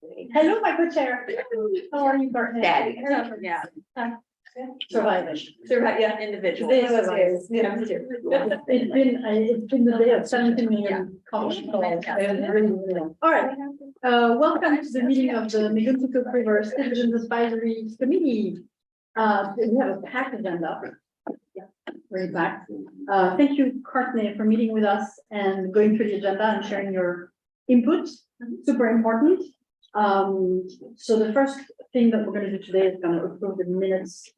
Hello, my co-chair. How are you, Courtney? Daddy. Yeah. Surviving. Survive, yeah, individual. Today is surviving. Yeah. It's been the day of 17 million calls. All right, welcome to the meeting of the Megunticook River Citizens Advisory Committee. We have a packed agenda. Very packed. Thank you, Courtney, for meeting with us and going through the agenda and sharing your input. Super important. So the first thing that we're going to do today is going to approve the minutes.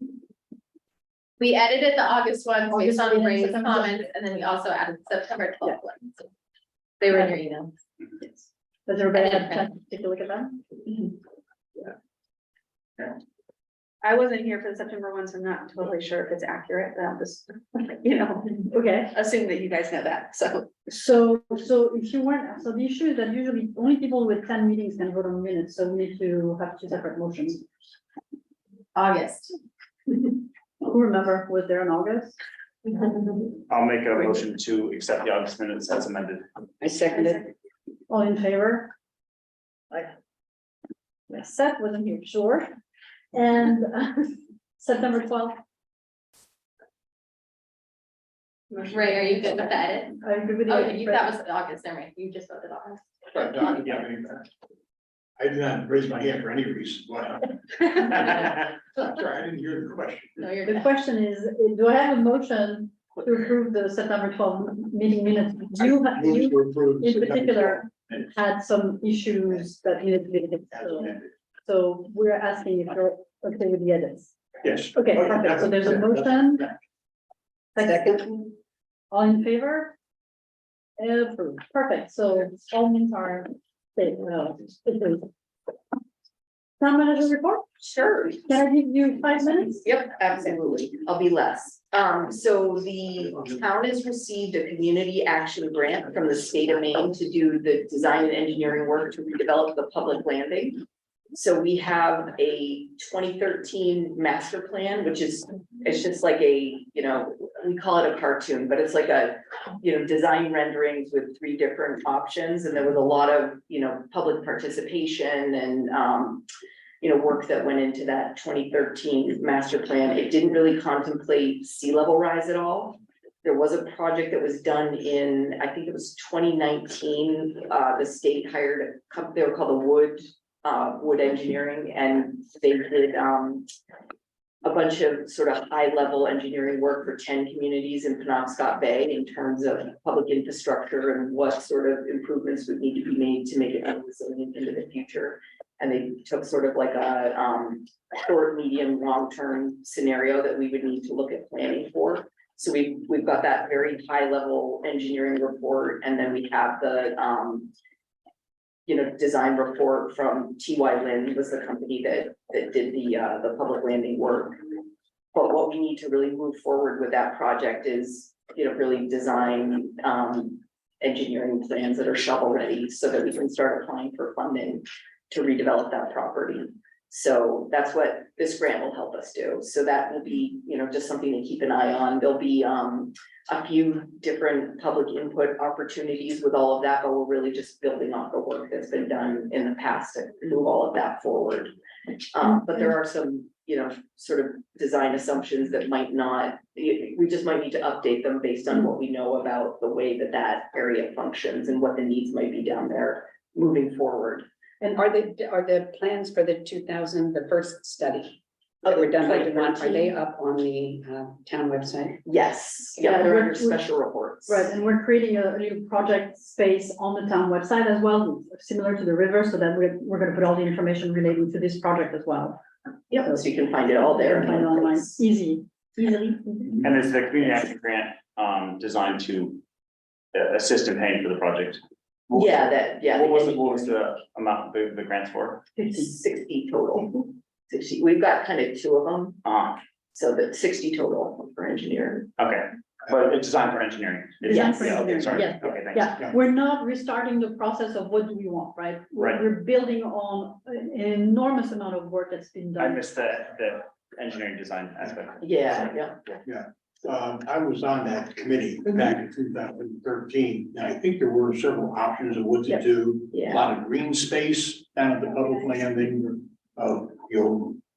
We edited the August one based on August Ray's September. comments, and then we also added September 12th one. So they were in your email. Yes. Does everybody have a chance to take a look at that? I wasn't here for the September one, so I'm not totally sure if it's accurate, but I'll just, Okay. assume that you guys know that, so. So if you weren't, so the issue is that usually only people with 10 meetings can vote on minutes, so we need to have two separate motions. August. Who remember, was there in August? I'll make a motion to accept the August minutes as amended. I second it. All in favor? Yes, Seth wasn't here, sure. And September 12th, Ray, are you good with the edit? I agree with you. Oh, that was August, never mind. You just voted August. I did not raise my hand for any reason. Why? Sorry, I didn't hear the question. No, you're The good. question is, do I have a motion to approve the September 12th meeting minutes? You, Move to approve in September particular, 12th. had some issues that needed to be fixed. As amended. So we're asking if you're okay with the edits. Yes. Okay, Okay, perfect. So there's a that's- motion. Second. All in favor? Approved. Perfect. So all means are. Approved. Town manager report? Sure. Can I give you 5 minutes? Yep, absolutely. I'll be less. So the town has received a community action grant from the state of Maine to do the design and engineering work to redevelop the public landing. So we have a 2013 master plan, which is, it's just like a, we call it a cartoon, but it's like a, design renderings with 3 different options. And there was a lot of, public participation and, work that went into that 2013 master plan. It didn't really contemplate sea level rise at all. There was a project that was done in, I think it was 2019. The state hired a company, they were called the Wood Engineering, and they did a bunch of sort of high level engineering work for 10 communities in Penobscot Bay in terms of public infrastructure and what sort of improvements would need to be made to make it more resilient into the future. And they took sort of like a short, medium, long-term scenario that we would need to look at planning for. So we've got that very high level engineering report, and then we have the design report from T.Y. Lin was the company that did the public landing work. But what we need to really move forward with that project is, really design engineering plans that are shovel ready so that we can start applying for funding to redevelop that property. So that's what this grant will help us do. So that will be, just something to keep an eye on. There'll be a few different public input opportunities with all of that, but we're really just building off the work that's been done in the past to move all of that forward. But there are some, sort of design assumptions that might not, we just might need to update them based on what we know about the way that that area functions and what the needs might be down there moving forward. And are the plans for the first study that were done by Devon, are they up on the town website? Yes, Yeah, yeah, they're we're- under special reports. Right, and we're creating a new project space on the town website as well, similar to the river, so that we're gonna put all the information relating to this project as well. Yep, so you can find it all there. Find it online, easily. And is the community action grant designed to assist in paying for the project? Yeah. What was the amount the grants for? 60 total. 60, we've got kind of 2 of them, so the 60 total for engineering. Okay, but it's designed for engineering. Designed for Yeah, okay, engineering, sorry. yes. Okay, thanks. Yeah, we're not restarting the process of what do we want, right? Right. We're building on an enormous amount of work that's been I done. missed the engineering design aspect. Yeah. I was on that committee back in 2013, and I think there were several options of what to do. A Yeah, lot of green space down at the public landing,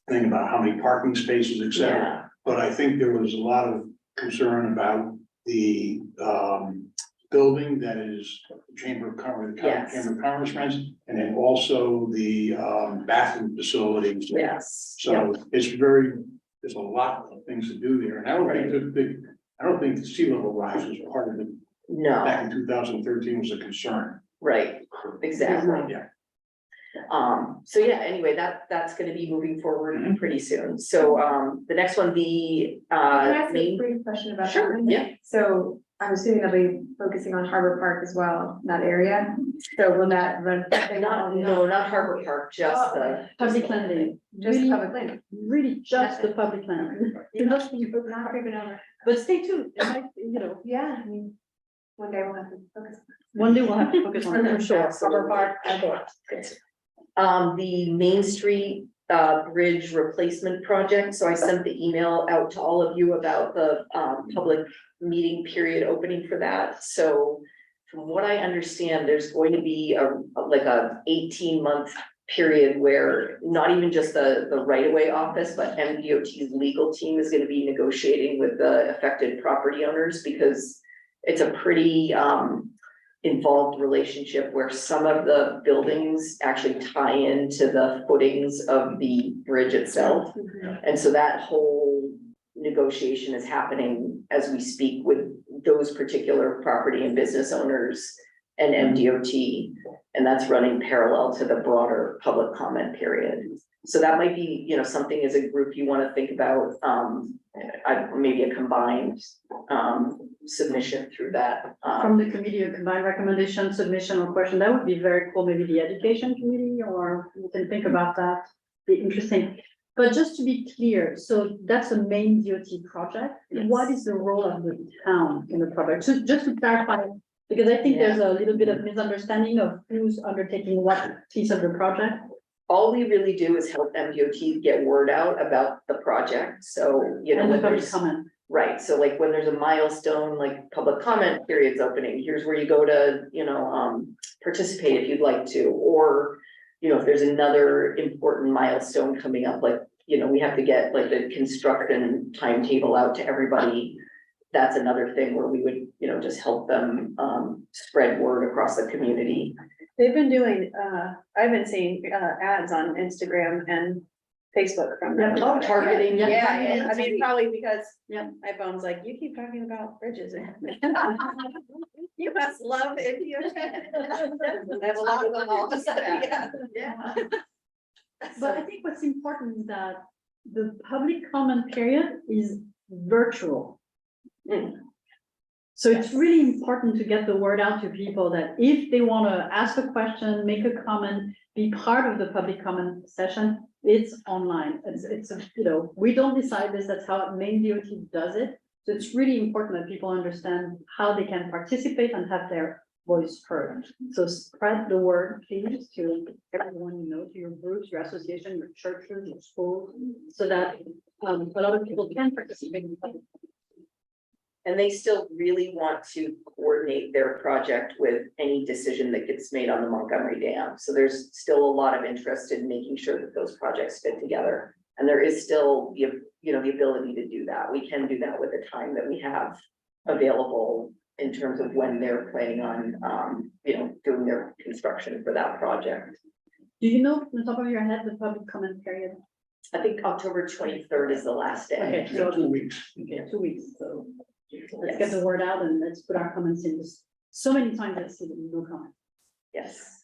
thing about how many parking spaces, et cetera. yeah, But I think there was a lot of concern about the, building that is Chamber of Commerce, Yes. Chamber of Commerce rents, and then also the, bathroom facilities. yes. So it's there's a lot of things to do there, and I don't think the sea level rise was part of it No, back in 2013 was a concern. right, exactly. Yeah. So yeah, anyway, that's gonna be moving forward Mhm. pretty soon. So, the next one, the, Can I ask a main, brief question about that? sure, one? yeah. So I'm assuming they'll be focusing on Harbor Park as well, that area. So will that run? Not Harbor Park, just the. Public landing, Just really, public land. really just the public landing. Not creeping over. But stay tuned, it might, Yeah, I mean, one day we'll have to focus. one day we'll have to focus on it for sure. Harbor Park, The Main Street Bridge Replacement Project, so I sent the email out to all of you about the public meeting period opening for that. So from what I understand, there's going to be a 18-month period where not even just the right-of-way office, but MDOT's legal team is gonna be negotiating with the affected property owners, because it's a pretty involved relationship where some of the buildings actually tie into the footings of the bridge itself. And so that whole negotiation is happening as we speak with those particular property and business owners and MDOT. And that's running parallel to the broader public comment period. So that might be, something as a group you want to think about, maybe a combined submission through that. From the committee, a combined recommendation, submission or question, that would be very cool, maybe the education committee, or we can think about that, be interesting. But just to be clear, so that's a main DOT project, Yes. what is the role of the town in the project? So just to clarify, because I think there's a little bit of misunderstanding of who's undertaking what piece of the project. All we really do is help MDOT get word out about the project, so, And the when public there's. comment. Right, so like when there's a milestone, like public comment periods opening, here's where you go to, participate if you'd like to, or. If there's another important milestone coming up, like, we have to get like the construction timetable out to everybody. That's another thing where we would, just help them spread word across the community. They've been doing, I've been seeing ads on Instagram and Facebook from them. Yeah. Targeting, Yeah. Yeah, I mean, probably because. Yeah. My phone's like, you keep talking about bridges. You must love India. I have a lot of them all of a sudden, yeah. Yeah. But I think what's important is that the public comment period is virtual. Mm. So it's really important to get the word out to people that if they want to ask a question, make a comment, be part of the public comment session, it's online. It's we don't decide this, that's how main DOT does it. So it's really important that people understand how they can participate and have their voice heard. So spread the word, please, to everyone to your groups, your association, your churches, your schools, so that a lot of people can participate. And they still really want to coordinate their project with any decision that gets made on the Montgomery Dam. So there's still a lot of interest in making sure that those projects fit together. And there is still the ability to do that. We can do that with the time that we have available in terms of when they're planning on, doing their construction for that project. Do you know from the top of your head the public comment period? I think October 23rd is the last day. Okay, so 2 weeks. okay, 2 weeks, so let's get the word out and let's put our comments in. So many times I see no comment. Yes.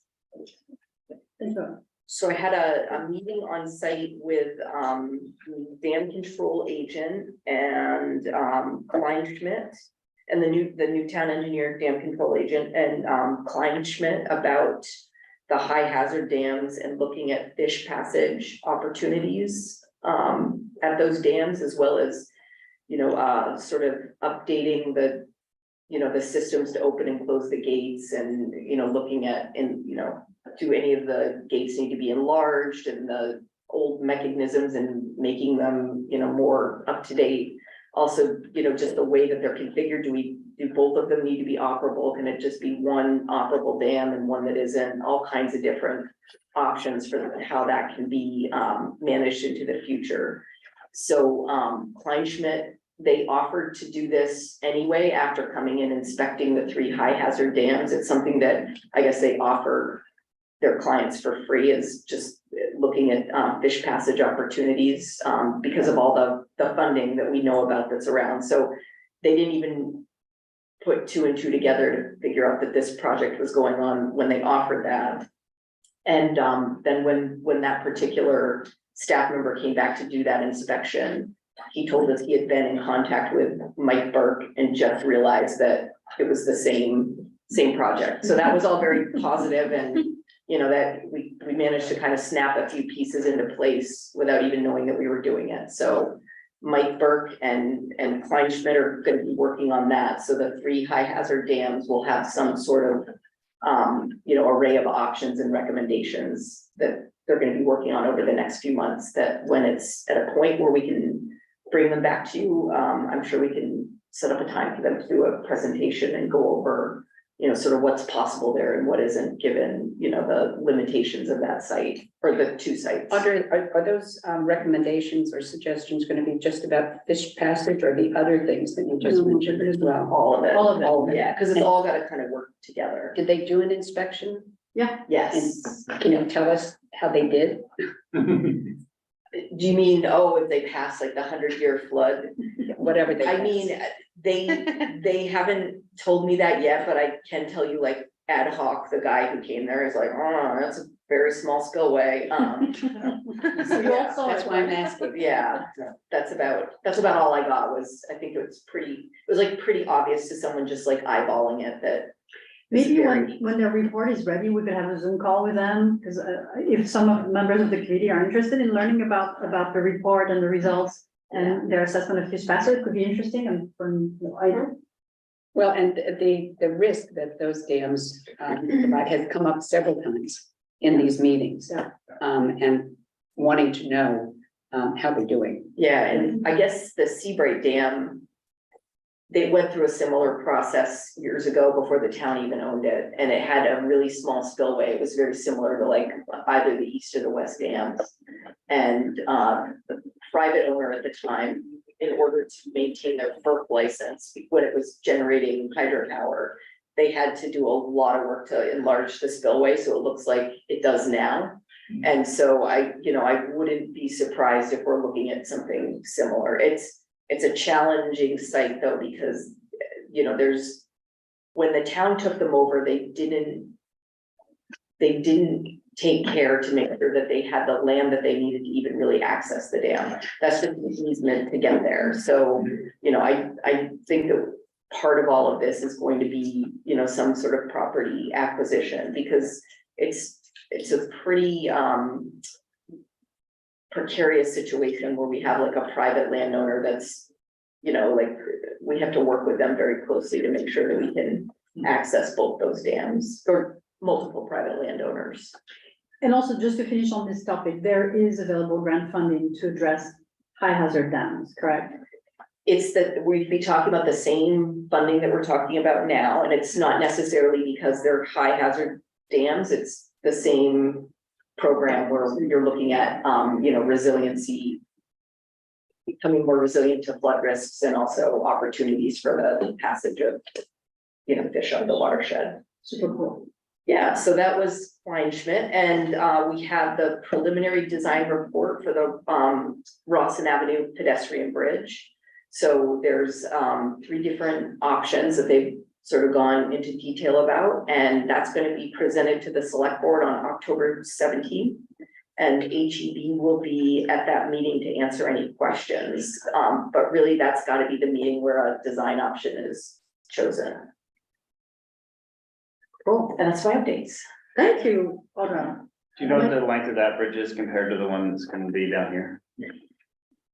Thank you. So I had a meeting on site with dam control agent and Klein Schmidt and the new town engineer, dam control agent, and Klein Schmidt about the high hazard dams and looking at fish passage opportunities at those dams, as well as sort of updating the the systems to open and close the gates, and looking at do any of the gates need to be enlarged and the old mechanisms and making them more up to date. Also, just the way that they're configured, do both of them need to be operable? Can it just be one operable dam and one that isn't? All kinds of different options for how that can be managed into the future. So Kleinschmidt, they offered to do this anyway after coming in inspecting the 3 high hazard dams. It's something that I guess they offer their clients for free, is just looking at fish passage opportunities because of all the funding that we know about that's around. So they didn't even put 2 and 2 together to figure out that this project was going on when they offered that. And then when that particular staff member came back to do that inspection, he told us he had been in contact with Mike Burke and just realized that it was the same project. So that was all very positive, and that we managed to kind of snap a few pieces into place without even knowing that we were doing it. So Mike Burke and Kleinschmidt are going to be working on that. So the 3 high hazard dams will have some sort of array of options and recommendations that they're going to be working on over the next few months, that when it's at a point where we can bring them back to you, I'm sure we can set up a time for them to do a presentation and go over, sort of what's possible there and what isn't, given, the limitations of that site or the 2 sites. Are those recommendations or suggestions going to be just about fish passage, or the other things that you just mentioned as well? All of it. All of it. Yeah, because it's all got to kind of work together. Did they do an inspection? Yes. Can you tell us how they did? Do you mean, if they pass like the 100-year flood? Whatever they. I mean, they haven't told me that yet, but I can tell you, like, ad hoc, the guy who came there is like, oh, that's a very small spillway. So you all saw That's it, why I'm right? asking. Yeah, that's about all I got. I think it was like pretty obvious to someone just like eyeballing it that. Maybe when their report is ready, we could have a Zoom call with them, because if some of members of the committee are interested in learning about the report and the results and their assessment of fish passage, it could be interesting, and Well, and the risk that those dams provide has come up several times in these meetings. And wanting to know how they're doing. Yeah, and I guess the Seabright Dam, they went through a similar process years ago before the town even owned it, and it had a really small spillway. It was very similar to like either the east or the west dams. And the private owner at the time, in order to maintain their FERC license, when it was generating hydropower, they had to do a lot of work to enlarge the spillway, so it looks like it does now. And so I wouldn't be surprised if we're looking at something similar. It's a challenging site though, because, when the town took them over, they didn't take care to make sure that they had the land that they needed to even really access the dam. That's just an easement to get there. So, I think that part of all of this is going to be, some sort of property acquisition, because it's a pretty precarious situation where we have like a private landowner that's, we have to work with them very closely to make sure that we can access both those dams, or multiple private landowners. And also, just to finish on this topic, there is available grant funding to address high hazard dams, correct? It's that we'd be talking about the same funding that we're talking about now, and it's not necessarily because they're high hazard dams, it's the same program where you're looking at, resiliency, becoming more resilient to flood risks, and also opportunities for the passage of, fish on the watershed. Super cool. Yeah, so that was Kleinschmidt, and we have the preliminary design report for the Rawson Avenue pedestrian bridge. So there's 3 different options that they've sort of gone into detail about, and that's going to be presented to the select board on October 17th. And HEB will be at that meeting to answer any questions. But really, that's got to be the meeting where a design option is chosen. Cool, and that's my updates. Thank you, Audra. Do you know what the length of that bridge is compared to the one that's gonna be down here?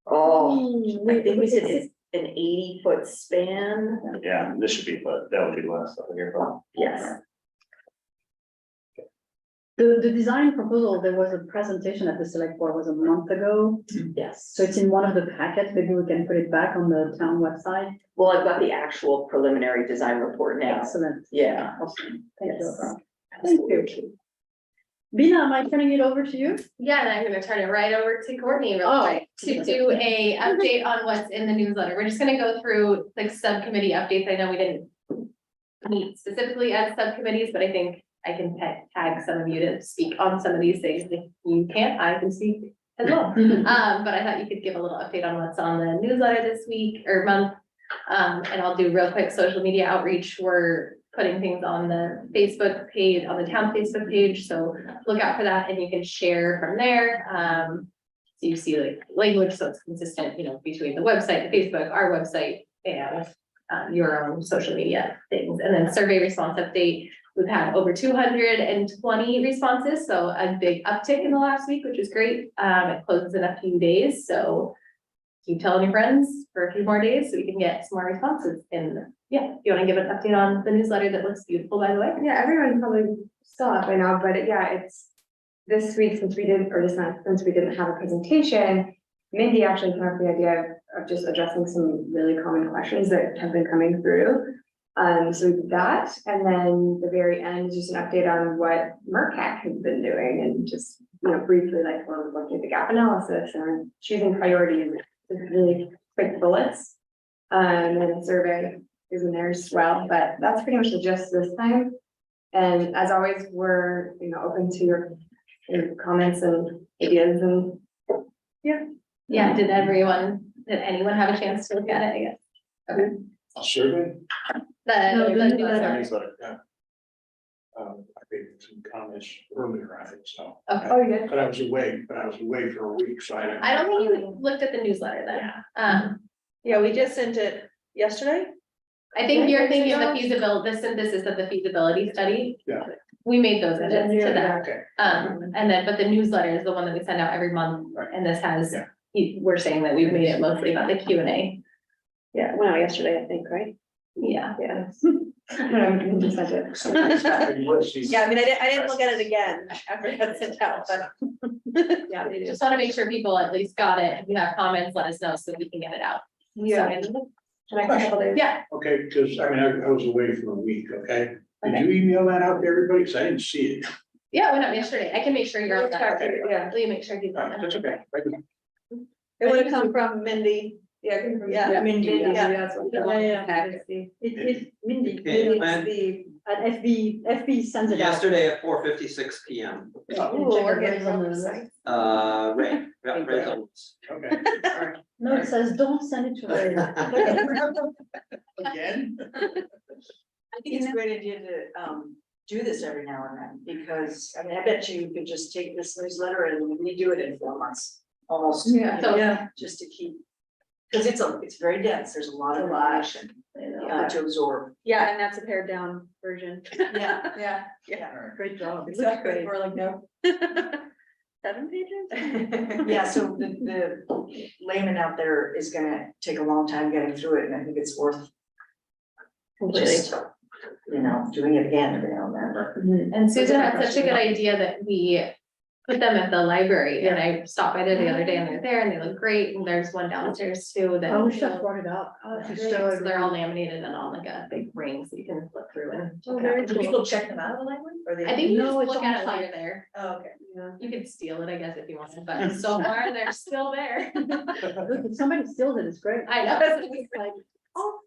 Oh, I think we said it's an 80-foot span. Yeah, this should be, but that would be less over here, but Yes. The design proposal, there was a presentation at the select board was a month ago. Yes. So it's in one of the packets. Maybe we can put it back on the town website. Well, I've got the actual preliminary design report now. Excellent. Yeah. Awesome. Thank you. Yes. Thank you. Bina, am I turning it over to you? Yeah, and I'm gonna turn it right over to Courtney real Oh. quick to do a update on what's in the newsletter. We're just gonna go through like subcommittee updates. I know we didn't meet specifically as subcommittees, but I think I can tag some of you to speak on some of these things. If you can't, I can speak as well. But I thought you could give a little update on what's on the newsletter this week or month. And I'll do real quick social media outreach. We're putting things on the Facebook page, on the town Facebook page, so look out for that and you can share from there. So you see like language, so it's consistent, you know, between the website, the Facebook, our website, and your own social media things. And then survey response update. We've had over 220 responses, so a big uptick in the last week, which is great. It closes in a few days, so keep telling your friends for a few more days so we can get some more responses. And yeah, you want to give an update on the newsletter that looks beautiful, by the way? Yeah, everyone probably saw it by now, but yeah, it's this week since we didn't, or this month, since we didn't have a presentation, Mindy actually came up with the idea of just addressing some really common questions that have been coming through. So we did that, and then the very end is just an update on what MERCAC has been doing, and just, you know, briefly, like, we're looking at the gap analysis and choosing priorities, with really quick bullets. And then the survey is in there as well, but that's pretty much the gist this time. And as always, we're, you know, open to your comments and ideas and. Yeah, did anyone have a chance to look at it, I guess? Okay. A survey? No, The the newsletter. Newsletter. I made some comments earlier, I think so. Oh, yeah. But I was away for a week, so I don't think you looked at the newsletter then. Yeah, we just sent it yesterday. I think you're thinking of the feasibility, the synthesis of the feasibility study. Yeah. We made those edits to that. Okay. And then, but the newsletter is the one that we send out every month, and this has, Yeah. we're saying that we've made it mostly about the Q and A. Yeah, well, yesterday, I think, right? Yeah. Yeah. Just sent it. Yeah, I mean, I didn't look at it again after it got sent out, but. Yeah, they do. Just want to make sure people at least got it. If you have comments, let us know so we can get it out. Yeah. So, Yeah. Okay, because I mean, I was away for a week, okay? Did you email that out to everybody? Because I didn't see it. yeah, went up yesterday. I can make sure you're on that. Yeah. Will you make sure he's on that? That's okay. It would have come from Mindy. Yeah, Mindy, yeah. that's what. It's Mindy. Okay, plan- And FB sends it out. Yesterday at 4:56 PM, Ooh, we're getting on rain, rain levels. Okay. All right. No, it says, don't send it to Ray. Again? I think it's a great idea to do this every now and then, because I mean, I bet you could just take this newsletter and redo it in 4 months, almost. Yeah. So, Just to keep, because it's very dense, there's a lot of information to absorb. Yeah, and that's a pared down version. Yeah, Yeah. Great job. It looks exactly, great. we're like, no. 7 pages? Yeah, so the layman out there is gonna take a long time getting through it, and I think it's worth just, you know, doing it again every now and then. and Susan had such a good idea that we put them at the library, and I stopped by there the other day and they're there and they look great, and there's one downstairs too that. I wish I brought it up. So they're all laminated and on like a big ring, so you can flip through and. check it out. very Do people check them out of the library? Or they? I think you No, just it's look at it on while site. you're there. Oh, okay. You could steal it, I guess, if you wanted, but so far they're still there. Look, if somebody steals it, it's great. I know. It's like,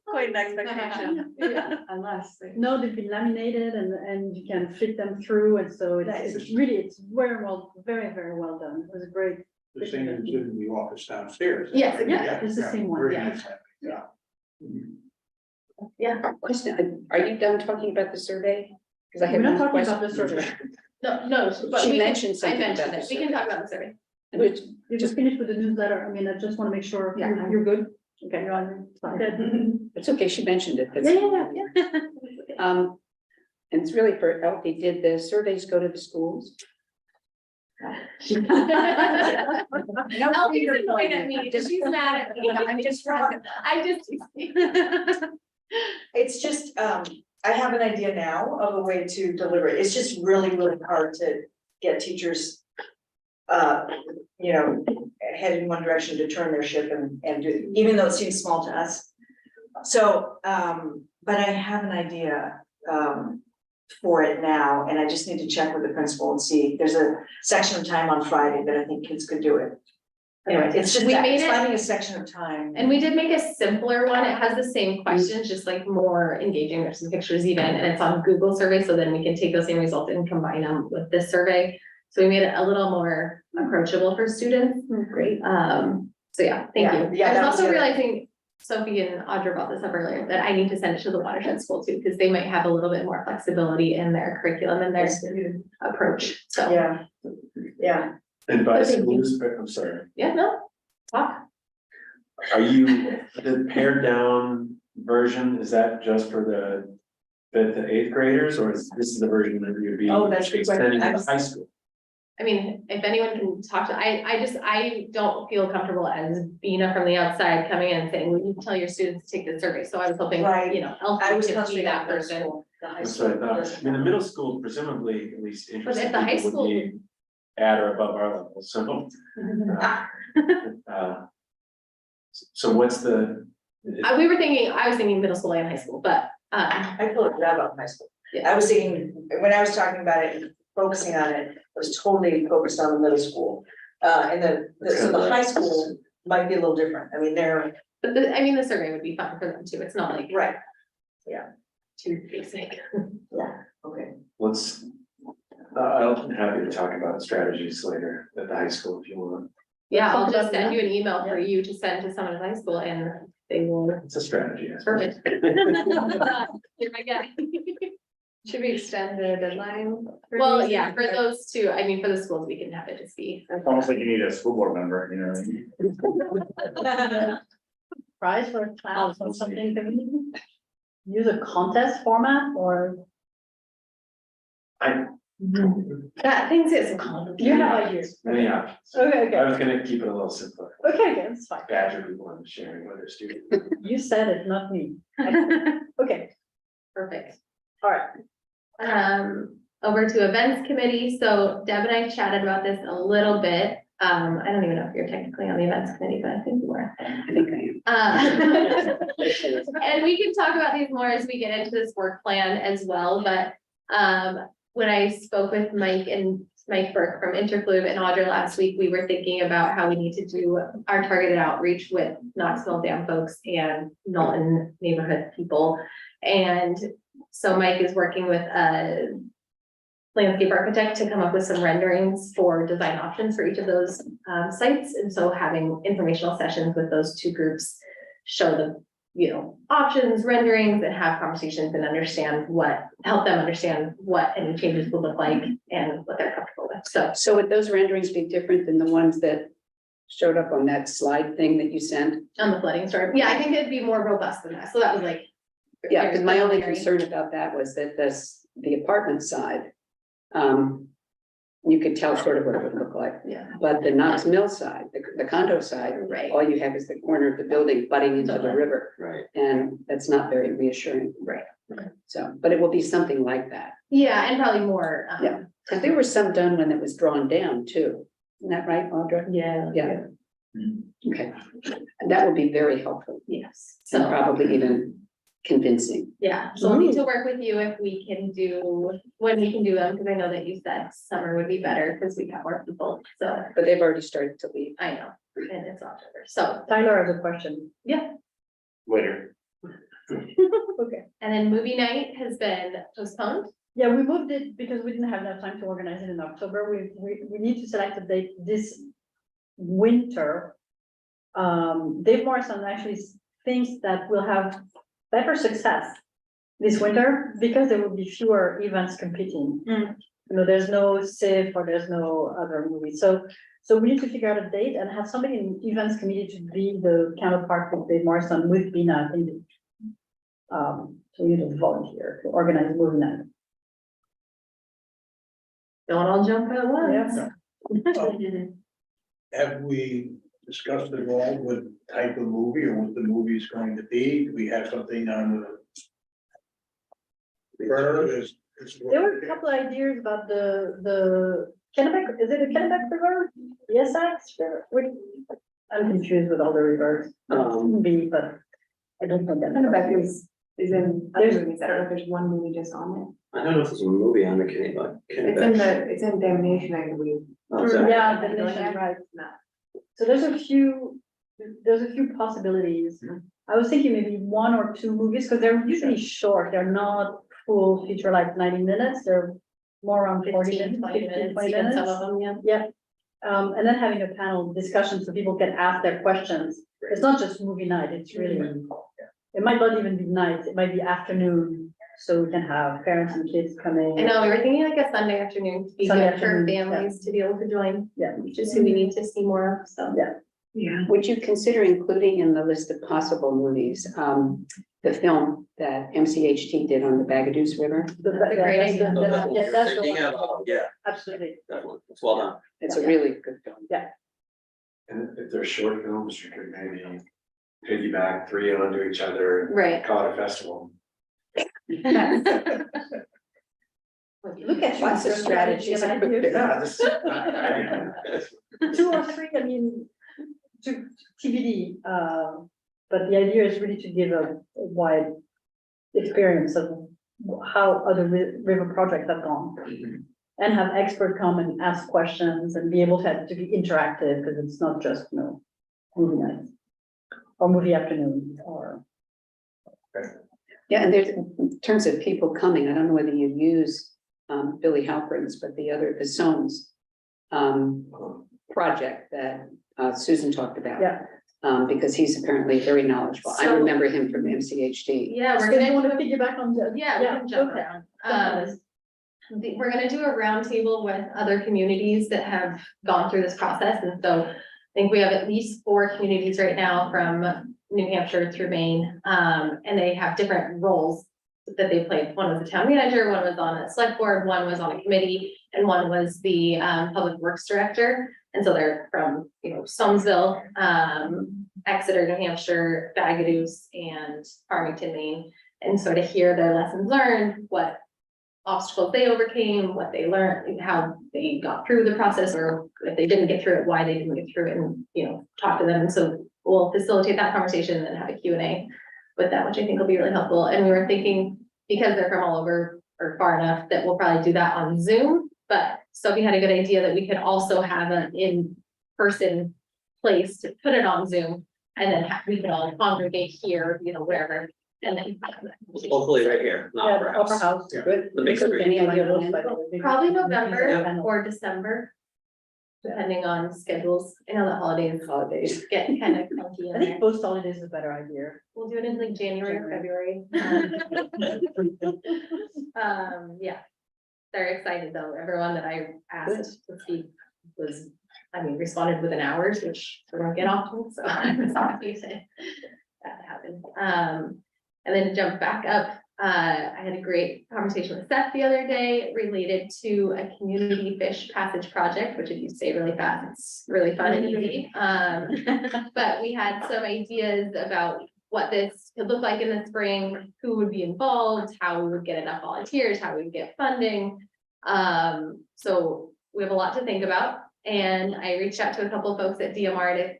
Quite an expectation. Yeah. Unless. No, they've been laminated and you can fit them through, and so it's really, it's very well, very, very well done. It was a great. The same as in the office downstairs. Yes, yeah, it's the same one, Very yeah. nice, yeah. Yeah, Question, are you done talking about the survey? Because I We're have not one talking about question. the survey. no, but She we can- mentioned I something mentioned about it, the we can survey. talk about the survey. Which, You just finished with the newsletter. I mean, I just want to make sure Yeah. you're good. Okay, you're on. Fine. it's okay, she mentioned it. Yeah, That's- yeah, yeah. And it's really for Elfie, did the surveys go to the schools? Elfie's annoyed at me, she's mad at me, I'm just wrong, It's just, I have an idea now of a way to deliver it. It's just really, really hard to get teachers, head in one direction to turn their ship and do, even though it seems small to us. So, but I have an idea, for it now, and I just need to check with the principal and see, there's a section of time on Friday that I think kids could do it. Anyway, it's just We that, made it's it- finding a section of time. And we did make a simpler one. It has the same questions, just like more engaging. There's some pictures even, and it's on Google survey, so then we can take those same results and combine them with this survey. So we made it a little more approachable for students. Great. So yeah, thank Yeah, you. yeah, I that was was also good. realizing, Sophie and Audra brought this up earlier, that I need to send it to the watershed school too, because they might have a little bit more flexibility in their curriculum and their approach. So, Yeah, And by Thank you. schools, I'm sorry, yeah, no, talk. are you, the pared down version, is that just for the fifth to eighth graders, or is this the version that you'd be Oh, that's a good question. extending to high school? I mean, if anyone can talk to, I don't feel comfortable as Bina from the outside coming in and saying, well, you tell your students to take the survey. So I was hoping, Right. you know, I was Elsie could be concentrating that on middle person. school. The high That's school what I thought, doesn't I mean, the have- middle school presumably, at least interested at the high people would be at or above our level, so. So what's the? I was thinking middle school and high school, but, I feel like that about high school. Yeah. I was thinking, when I was talking about it and focusing on it, I was totally focused on the middle school. And so the high school might be a little different. I mean, they're, but the survey would be fun for them too. It's not like right, too basic. okay. Let's, I'll be happy to talk about strategies later at the high school if you want. Yeah, I'll Talk just about send that. you an email for you to send to someone in high school and they will. It's a strategy. I suppose. Perfect. You're my guy. Should we extend the deadline? for Well, these? yeah, for those two, I mean, for the schools, we can have it just be. It's almost like you need a school board member, you know what I mean? Prize for a class or something, can we use a contest format or? That things is. You have ideas. Many options. Okay, I okay, was gonna keep it a little simpler. okay, that's fine. Badger people into sharing with their students. You said it, not me. Okay, Perfect. all right. Over to events committee. So Deb and I chatted about this a little bit. I don't even know if you're technically on the events committee, but I think you are. I think I am. And we can talk about these more as we get into this work plan as well, but when I spoke with Mike Burke from Interfluve and Audra last week, we were thinking about how we need to do our targeted outreach with Knoxville Dam folks and Knowlton neighborhood people. And so Mike is working with a landscape architect to come up with some renderings for design options for each of those sites. And so having informational sessions with those two groups, show them, you know, options, renderings, and have conversations and help them understand what any changes will look like and what they're comfortable with. So would those renderings be different than the ones that showed up on that slide thing that you sent? On the flooding story, yeah, I think it'd be more robust than that. So that was like. Yeah, because my only preliminary. concern about that was that the apartment side, you could tell sort of what it would look like. Yeah, But the Knox Mill side, the condo side, right, all you have is the corner of the building butting into the Totally. river, Right. and that's not very reassuring. right. So, but it will be something like that. Yeah, and probably more. Yeah. And there was some done when it was drawn down too. Isn't that right, Audra? Yeah. Yeah. Okay. And that would be very helpful Yes, and so, probably even convincing. yeah, so we'll need to work with you if we can do, when we can do them, because I know that you said summer would be better because we got more people, so But they've already started to leave. I know, and it's October, so, Tyler has a question. yeah. Later. Okay. And then movie night has been postponed. Yeah, we moved it because we didn't have enough time to organize it in October. We need to select a date this winter. Dave Morrison actually thinks that we'll have better success this winter because there will be fewer events competing. You know, there's no SIF or there's no other movie. So we need to figure out a date and have somebody in events committee to be the counterpart with Dave Morrison with Bina, I think. So we need to volunteer to organize movie night. Don't all jump at once. Have we discussed at all what type of movie or what the movie is going to be? Do we have something on the burner? There were a couple ideas about the Kennebec, is it a Kennebec River? Yes, I'm confused with all the rivers. Be, but I don't know that. Kennebec is in other There's- movies. I don't know if there's one movie just on I don't know if there's a movie on the Kennebec. it. It's in Damnation, I believe. Oh, is that- Yeah, the nation, right. So there's a few possibilities. I was thinking maybe 1 or 2 movies, because they're usually short, they're not full feature like 90 minutes, they're more around 40 15, minutes, 20 15, minutes, 20 even some minutes. of them, yeah. Yeah, and then having a panel discussion so people can ask their questions. It's not just movie night, it's really, it might not even be night, it might be afternoon, so we can have parents and kids coming. I know, we were thinking like a Sunday afternoon to be Sunday good for afternoon, yeah. families to be able to join, Yeah. which is who we need to see more of, so. Yeah. Yeah. Would you consider including in the list of possible movies, the film that MCHT did on the Bagaduce River? That's a great idea. Yeah, that's the Thinking out one. loud, yeah, Absolutely. that one, it's well done. It's a really good film. And if they're short films, you could maybe piggyback 3 onto each other and Right. call it a festival. Look at you. Lots of strategies. Yeah, this is. 2 or 3, I mean, to TBD, but the idea is really to give a wide experience of how other river projects have gone. And have expert come and ask questions and be able to be interactive, because it's not just, movie night. Or movie afternoon, or. Yeah, and there's, in terms of people coming, I don't know whether you use Billy Halperin's, but the Sones project that Susan talked about. Yeah. Because he's apparently very knowledgeable. I So- remember him from MCHD. Yeah, So we're you gonna want do to piggyback on the. Yeah, we can jump okay. around. Definitely. We're gonna do a roundtable with other communities that have gone through this process, and so I think we have at least 4 communities right now from New Hampshire through Maine, and they have different roles that they played. One was the town manager, one was on a select board, one was on a committee, and one was the public works director. And so they're from, Soamesville, Exeter, New Hampshire, Bagaduce, and Farmington, Maine. And sort of hear their lessons learned, what obstacles they overcame, what they learned, and how they got through the process, or if they didn't get through it, why they didn't get through it, and, talk to them. And so we'll facilitate that conversation and have a Q&A with that, which I think will be really helpful. And we were thinking, because they're from all over or far enough, that we'll probably do that on Zoom. But Sophie had a good idea that we could also have an in-person place to put it on Zoom. And then we could all congregate here, wherever, and then. Hopefully right here, not Yeah, for upper us. house, Yeah. good. The big screen. Any idea when? Probably November Yeah. or December, depending on schedules. I know the holidays get kind of funky in I there. think post holidays is a better idea. We'll do it in like January or February. Yeah. They're excited though. Everyone that I asked to speak was, responded within hours, which we don't get often, so I was happy to that happened. And then to jump back up, I had a great conversation with Seth the other day related to a community fish passage project, which if you say really fast, it's really fun and easy. But we had some ideas about what this could look like in the spring, who would be involved, how we would get enough volunteers, how we would get funding. So we have a lot to think about, and I reached out to a couple of folks at DMR to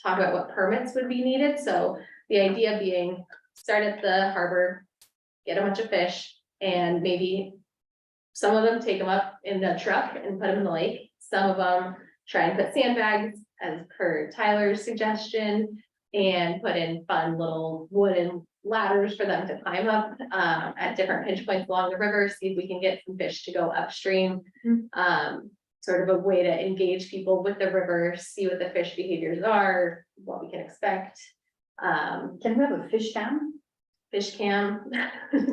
talk about what permits would be needed. So the idea being, start at the harbor, get a bunch of fish, and maybe some of them take them up in the truck and put them in the lake. Some of them try and put sandbags, as per Tyler's suggestion, and put in fun little wooden ladders for them to climb up at different pinch points along the river, see if we can get some fish to go upstream. Sort of a way to engage people with the river, see what the fish behaviors are, what we can expect. Can we have a fish cam? Fish cam,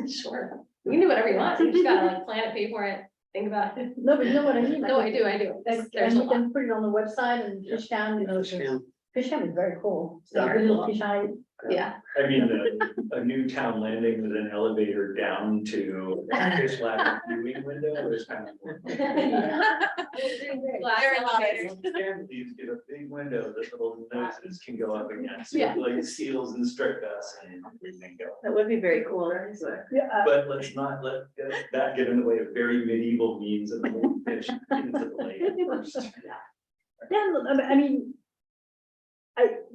sure, you can do whatever you want, you just gotta like plan it, pay for it, think about it. No, but you know what I mean? No, I do. And There's a you lot. can put it on the website and fish cam, Fish cam. Fishham is very cool. So Yeah. a little fish eye. Yeah. I mean, a new town landing with an elevator down to a fish ladder viewing window is kind of. Glass elevator. These get a big window that little noses can go up against, Yeah. like seals and striped bass and everything go. That would be very cool. Yeah, But let's not let that get in the way of very medieval means of pulling fish into the lake first. yeah, I mean.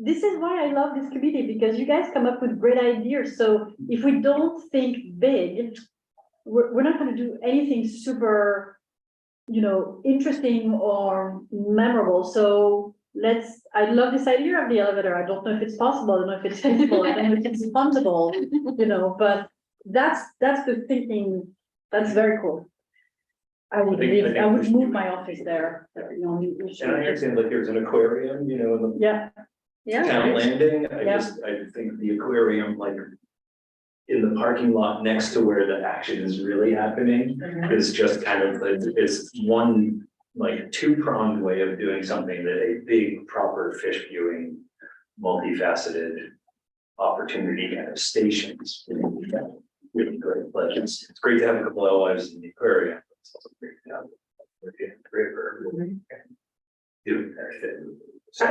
This is why I love this committee, because you guys come up with great ideas, so if we don't think big, we're not gonna do anything super, interesting or memorable, so I love this idea of the elevator, I don't know if it's possible, I don't know if it's feasible, I don't know if it's fundable, but that's the thinking, that's very cool. I would I think we move should my do it. office there, we should- And I understand like there's an aquarium, in the yeah, town landing, Yeah. I think the aquarium, like. In the parking lot next to where the action is really happening, is just kind of, is one, like, two-pronged way of doing something that a big, proper fish viewing, multifaceted opportunity kind of stations. Really great, but it's great to have a couple of wives in the aquarium, but it's also great to have. The river. Doing that thing. So,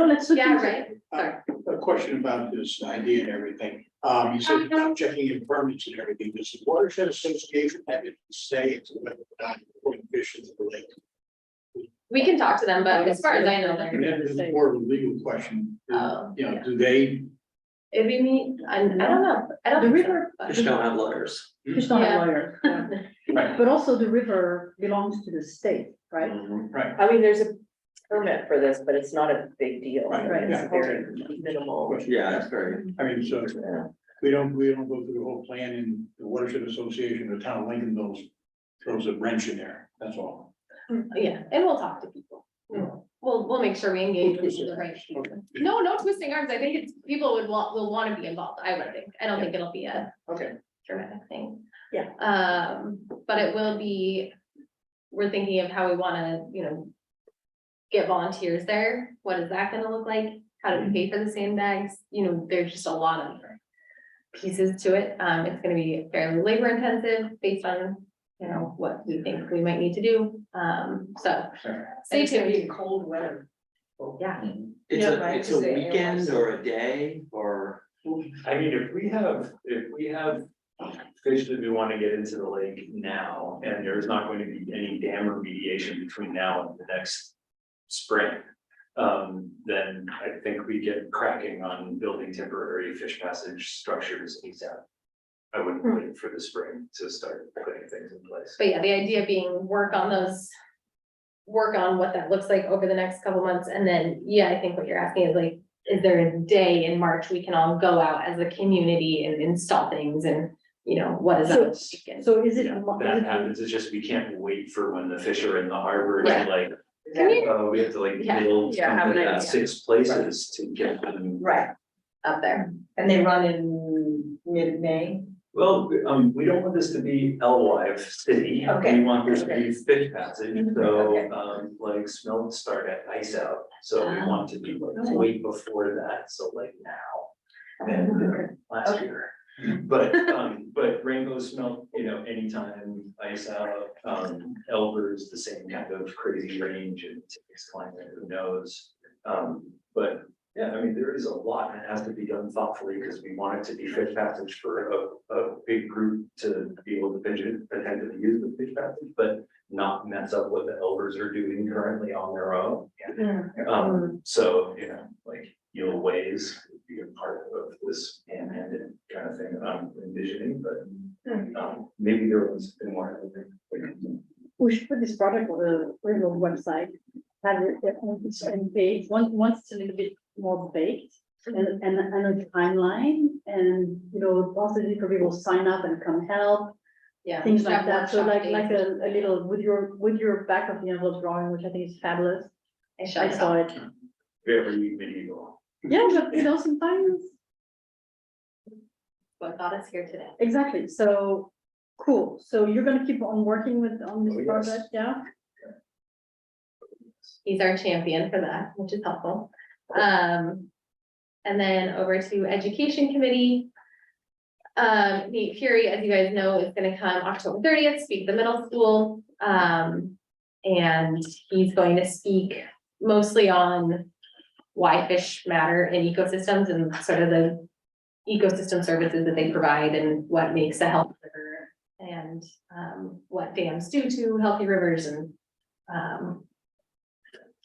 let's look Yeah, into- right. Sorry. A question about this idea and everything. You said about checking in permits and everything. Does the watershed association have it say it's not putting fish into the lake? We can talk to them, but as far as I know, And then there's more of a legal question. Oh, Do they, it'd be me, I don't know, I don't. The think so, river- but- Fish don't have lawyers. Fish don't have Yeah. lawyers, Right. but also the river belongs to the state, right? right, I mean, there's a permit for this, but it's not a big deal. Right, It's yeah. very minimal. Yeah, that's very. I mean, so Yeah. we don't go through the whole plan in the watershed association, the town of Lincoln throws a wrench in there, that's all. Yeah, and we'll talk to people. We'll make sure we engage with the right people. No twisting arms. I think it's, people will want to be involved, I would think. I don't think it'll be a Okay. dramatic thing. Yeah. But it will be, we're thinking of how we wanna, get volunteers there. What is that gonna look like? How do we pay for the sandbags? There's just a lot of pieces to it. It's gonna be fairly labor intensive based on, what we think we might need to do. So stay tuned. Cold weather. Yeah. It's Yeah, right, it's a 'cause it weekend was- or a day or, I mean, if we have fish that we want to get into the lake now, and there's not going to be any dam remediation between now and the next spring. Then I think we get cracking on building temporary fish passage structures ASAP. I wouldn't wait for the spring to start putting things in place. But yeah, the idea being work on what that looks like over the next couple months, and then, yeah, I think what you're asking is like, is there a day in March we can all go out as a community and install things and, what does that look like? And- So is it? Yeah, is that it- happens, it's just we can't wait for when the fish are in the harbor Right. to like, Can you- we have to like Yeah. build Yeah, have an something at idea. 6 places to get them. Right, Up there. and they run in mid-May. Well, we don't want this to be Alewife City. Okay. We want this to be fish passage, so, Okay. like smelt start at ice out, so we want to be like way before that, so like now. And last year, but rainbow smelt, anytime ice out, Elver's the same kind of crazy range and it's climate, who knows? But yeah, I mean, there is a lot that has to be done thoughtfully because we want it to be fish passage for a big group to be able to potentially use the fish passage, but not mess up what the elders are doing currently on their own. So, like Yule Ways would be a part of this and kind of thing I'm envisioning, but maybe there was more. We should put this product on the Railroad website, have it on its own page, once it's a little bit more baked. And a timeline, and possibly for people to sign up and come help, Yeah. things like have that, so workshop like days. a little, with your back of the envelope drawing, which I think is fabulous. I I shall. saw it, Very medieval. yeah, but sometimes, What got us here today. exactly, so, cool, so you're gonna keep on working on Oh, this yes. project, yeah? he's our champion for that, which is helpful. And then over to Education Committee. Nate Fury, as you guys know, is gonna come October 30th, speak at the middle school. And he's going to speak mostly on why fish matter in ecosystems and sort of the ecosystem services that they provide and what makes a healthy river and what dams do to healthy rivers and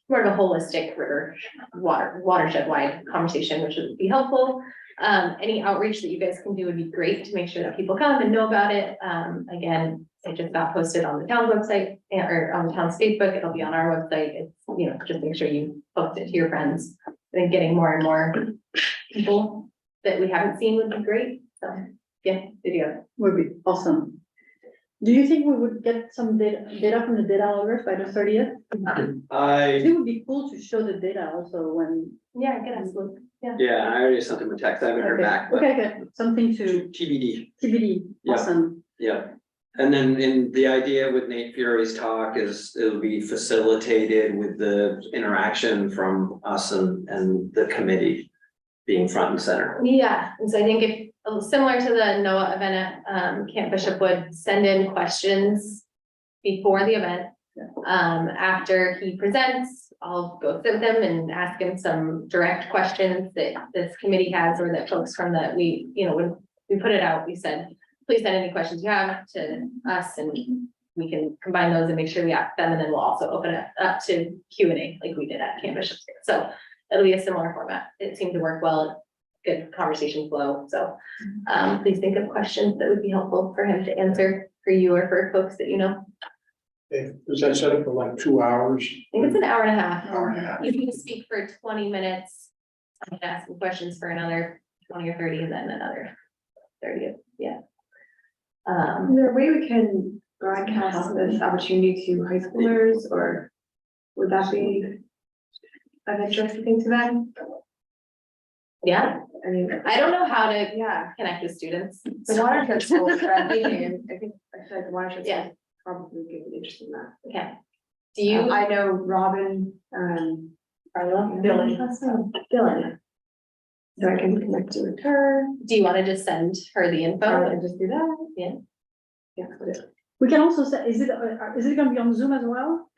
more of a holistic river watershed wide conversation, which would be helpful. Any outreach that you guys can do would be great to make sure that people come and know about it. Again, it just got posted on the town's website or on the town's Facebook. It'll be on our website. It's, you know, just make sure you post it to your friends. I think getting more and more people that we haven't seen would be great. So yeah, video. Would be awesome. Do you think we would get some data from the data loggers by the 30th? It would be cool to show the data also when. Yeah, get us, look. Yeah, I already sent him a text. I haven't heard back, but Okay, good. Something to TBD. TBD. Yeah. Awesome. Yeah. And then in the idea with Nate Fury's talk is it'll be facilitated with the interaction from us and the committee being front and center. Yeah, and so I think if, similar to the NOAA event at Camp Bishop would send in questions before the event. After he presents, I'll go sit with him and ask him some direct questions that this committee has or that folks from the, we, you know, when we put it out, we said, please send any questions you have to us and we can combine those and make sure we ask them. And then we'll also open it up to Q&A like we did at Camp Bishop. So it'll be a similar format. It seemed to work well, good conversation flow. So please think of questions that would be helpful for him to answer for you or for folks that you know. Is that set up for like 2 hours? I think it's an hour and a half. Hour and a half. You can speak for 20 minutes. I can ask some questions for another 20 or 30 and then another 30. Yeah. Is there a way we can broadcast this opportunity to high schoolers, or would that be an interesting thing to them? Yeah, I mean, I don't know how to yeah, connect with students. the watershed school is friendly, and I think the watershed Yeah. school probably could be interested in that. Okay. Do you, I know Robin, Carla, Dylan. So I can connect you with her, do you want to just send her the info? and just do that. Yeah. Yeah, put it. We can also say, is it gonna be on Zoom as well?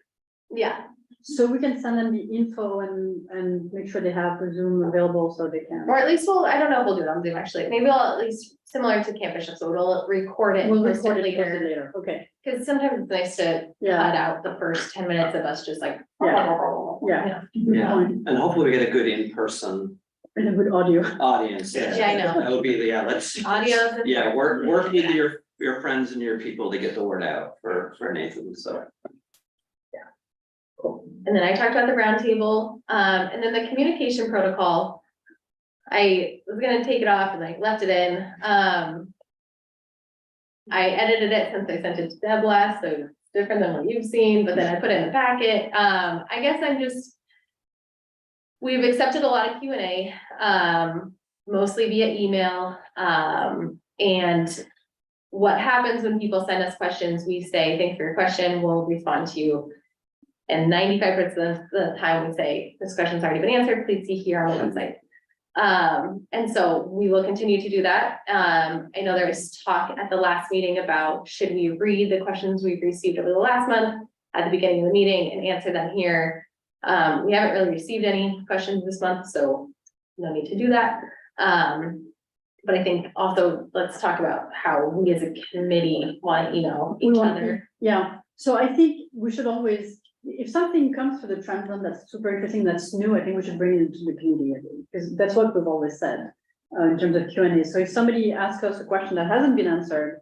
Yeah, So we can send them the info and make sure they have the Zoom available so they can. or at least I don't know if we'll do it on Zoom actually. Maybe we'll at least similar to Camp Bishop, so we'll record it. We'll post record it later. later. Okay, Because sometimes it's nice to yeah, cut out the first 10 minutes of us just like. yeah. Yeah, and hopefully we get a good in-person And a good audio. audience. Yeah, I know. That'll be the, yeah, let's, Audio. yeah, work with your friends and your people to get the word out for Nathan, so. And then I talked about the roundtable, and then the communication protocol. I was gonna take it off and like left it in. I edited it since I sent it to Deb last, so it's different than what you've seen, but then I put it in the packet. I guess we've accepted a lot of Q&A, mostly via email. And what happens when people send us questions, we say, thanks for your question, we'll respond to you. And 95% of the time we say, this question's already been answered, please see here on the website. And so we will continue to do that. I know there was talk at the last meeting about, should we read the questions we've received over the last month at the beginning of the meeting and answer them here? We haven't really received any questions this month, so no need to do that. But I think also let's talk about how we as a committee want to email We each want other. Yeah, so I think we should always, if something comes to the trend zone that's super interesting, that's new, I think we should bring it into the community, because that's what we've always said in terms of Q&A. So if somebody asks us a question that hasn't been answered,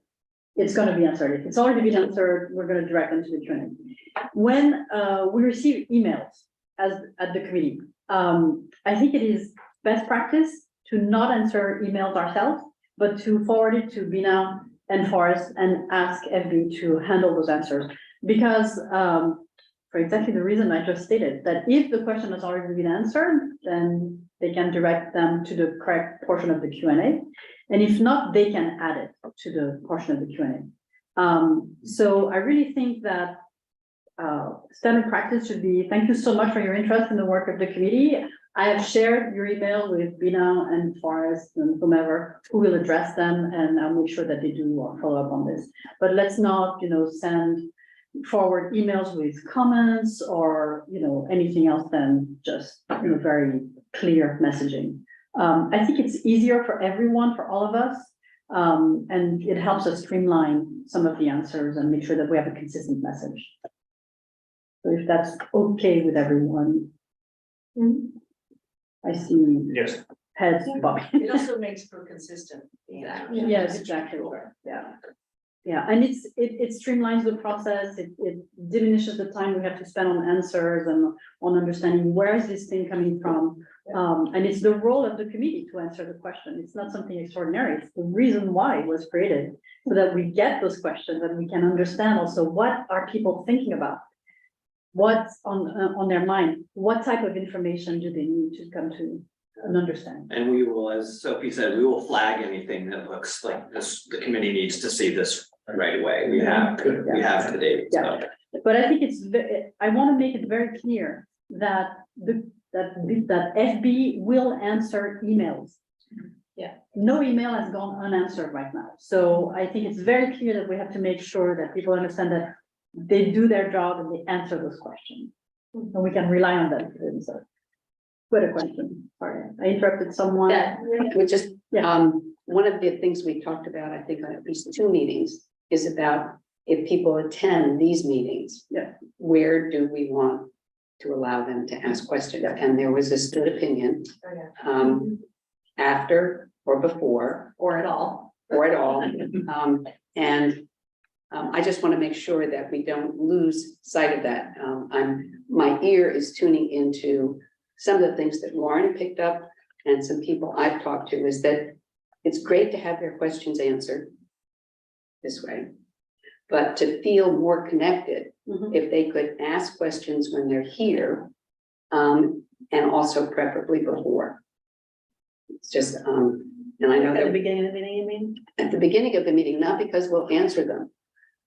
it's going to be answered. If it's already been answered, we're going to direct them to the Q&A. When we receive emails at the committee, I think it is best practice to not answer emails ourselves, but to forward it to Bina and Forrest and ask FB to handle those answers. Because for exactly the reason I just stated, that if the question has already been answered, then they can direct them to the correct portion of the Q&A. And if not, they can add it to the portion of the Q&A. So I really think that standard practice should be, thank you so much for your interest in the work of the committee. I have shared your email with Bina and Forrest and whomever who will address them, and I'll make sure that they do follow up on this. But let's not, send forward emails with comments or, anything else than just, very clear messaging. I think it's easier for everyone, for all of us. And it helps us streamline some of the answers and make sure that we have a consistent message. So if that's okay with everyone. I see Yes. heads bobbing. It also makes for consistent. Yes, exactly. Yeah. Yeah, and it streamlines the process. It diminishes the time we have to spend on answers and on understanding where is this thing coming from. And it's the role of the committee to answer the question. It's not something extraordinary. It's the reason why it was created, so that we get those questions and we can understand also what are people thinking about. What's on their mind? What type of information do they need to come to an understanding? And we will, as Sophie said, we will flag anything that looks like this, the committee needs to see this right away. We have to date, so. But I think I want to make it very clear that that FB will answer emails. Yeah. No email has gone unanswered right now. So I think it's very clear that we have to make sure that people understand that they do their job and they answer those questions. And we can rely on them. So, what a question. Sorry, I interrupted someone. Yeah. Which is, Yeah. one of the things we talked about, I think on at least 2 meetings, is about if people attend these meetings. Yeah. Where do we want to allow them to ask questions? And there was a split opinion. After or before. Or at all. Or at all. I just want to make sure that we don't lose sight of that. My ear is tuning into some of the things that Lauren picked up and some people I've talked to, is that it's great to have their questions answered this way, but to feel more connected, if they could ask questions when they're here, and also preferably before. It's just, and I know At the that beginning of the meeting, you mean? at the beginning of the meeting, not because we'll answer them.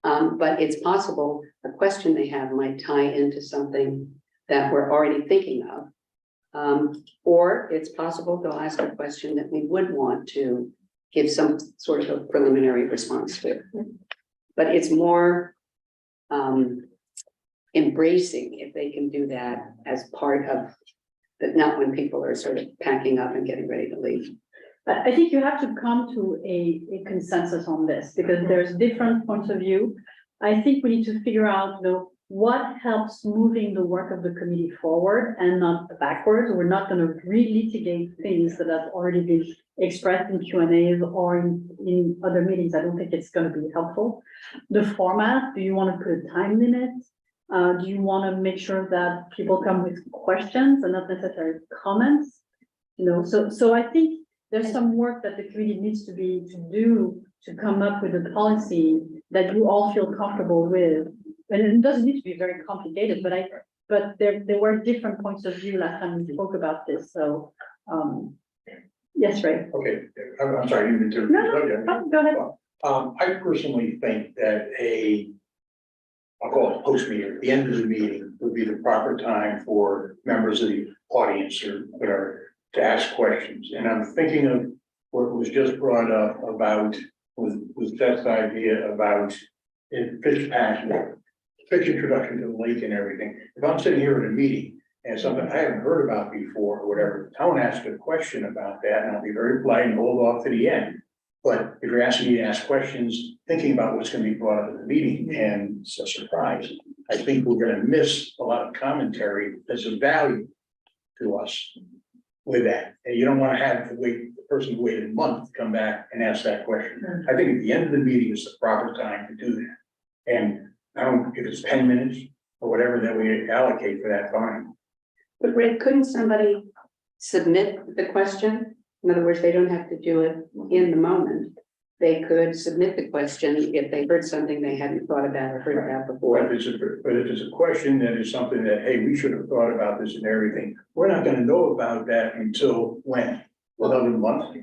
But it's possible a question they have might tie into something that we're already thinking of. Or it's possible they'll ask a question that we would want to give some sort of a preliminary response to. But it's more embracing if they can do that as part of, but not when people are sort of packing up and getting ready to leave. I think you have to come to a consensus on this, because there's different points of view. I think we need to figure out, what helps moving the work of the committee forward and not backwards. We're not going to relitigate things that have already been expressed in Q&As or in other meetings. I don't think it's going to be helpful. The format, do you want to put a time limit? Do you want to make sure that people come with questions and not necessarily comments? So I think there's some work that the committee needs to do to come up with a policy that you all feel comfortable with. And it doesn't need to be very complicated, but there were different points of view last time we spoke about this. So, yes, Ray. Okay, I'm sorry, you didn't do. No, go ahead. I personally think that I'll call it post meeting, at the end of the meeting would be the proper time for members of the audience or to ask questions. And I'm thinking of what was just brought up about, was Seth's idea about fish introduction to the lake and everything. If I'm sitting here at a meeting and something I haven't heard about before or whatever, I want to ask a question about that, and I'll be very polite and hold off to the end. But if you're asking me to ask questions, thinking about what's going to be brought up at the meeting, and it's a surprise, I think we're going to miss a lot of commentary that's of value to us with that. And you don't want to have the person wait a month to come back and ask that question. I think at the end of the meeting is the proper time to do that. And I don't, if it's 10 minutes or whatever that we allocate for that time. But Ray, couldn't somebody submit the question? In other words, they don't have to do it in the moment. They could submit the question if they heard something they hadn't thought about or heard about before. But if it's a question that is something that, hey, we should have thought about this and everything, we're not going to know about that until when? Another month?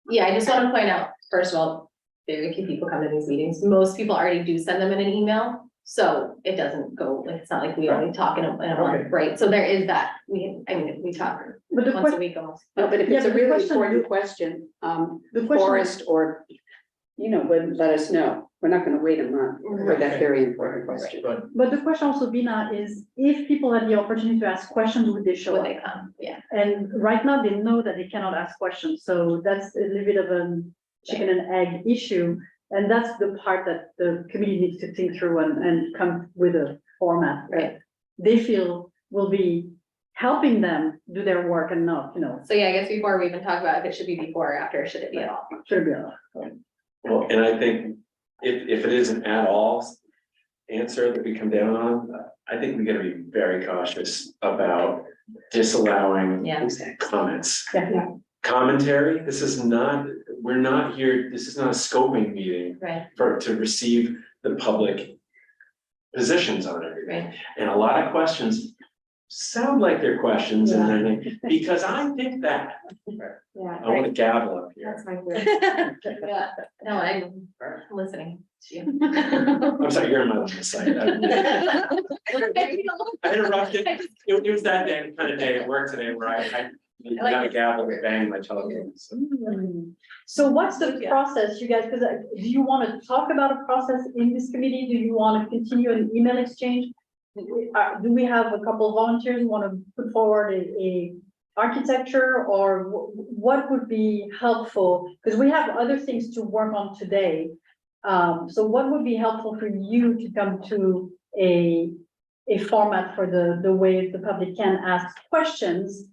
Yeah, I just want to point out, first of all, very few people come to these meetings. Most people already do send them in an email. So it doesn't go, like, it's not like we only talk in a month, right? So there is that, we talk But the once a question, week almost. No, but if Yeah, it's a but the really question- important question, the question, Forrest or, would let us know. We're not gonna wait a month for that very important question. but the question also, Bina, is if people had the opportunity to ask questions, would they show When up? they come, yeah. And right now, they know that they cannot ask questions, so that's a little bit of a chicken and egg issue. And that's the part that the committee needs to think through and come with a format that they feel will be helping them do their work and not, So yeah, I guess before we even talk about if it should be before or after, should it be at all? should be enough. Well, and I think if it isn't at all answer that we come down on, I think we gotta be very cautious about disallowing Yeah. comments. Yeah. Commentary, this is not, we're not here, this is not a scoping meeting Right, to receive the public positions on everything. right. And a lot of questions sound like they're questions and then because I think that, Yeah, I want to gavel up here. that's my fear. Yeah, no, I'm listening to you. I'm sorry, you're on my line of sight. I interrupted, it was that day, kind of day at work today where I got a gavel and bang my telephone. So. So what's the process, you guys, because do you want to talk about a process in this committee? Do you want to continue an email exchange? Do we have a couple of volunteers who want to put forward a architecture, or what would be helpful? Because we have other things to work on today. So what would be helpful for you to come to a format for the way the public can ask questions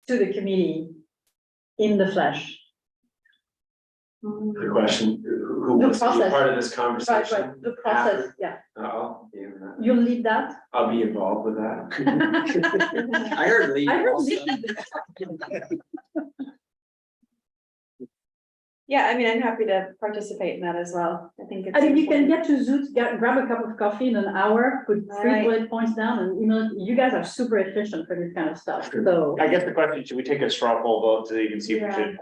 to the committee in the flesh? The question, who The wants to be process. part of this Right, conversation? right, the process, yeah. You'll You'll lead that? be involved with that. I heard Lee I heard also. Yeah, I mean, I'm happy to participate in that as well. I think it's. I think you can important. get to Zoot, grab a cup of coffee in an hour, put All 3 right. bullet points down and email it. You guys are super efficient for this kind of stuff, so. I guess the question, should we take a straw poll vote to even see if we Yeah. should?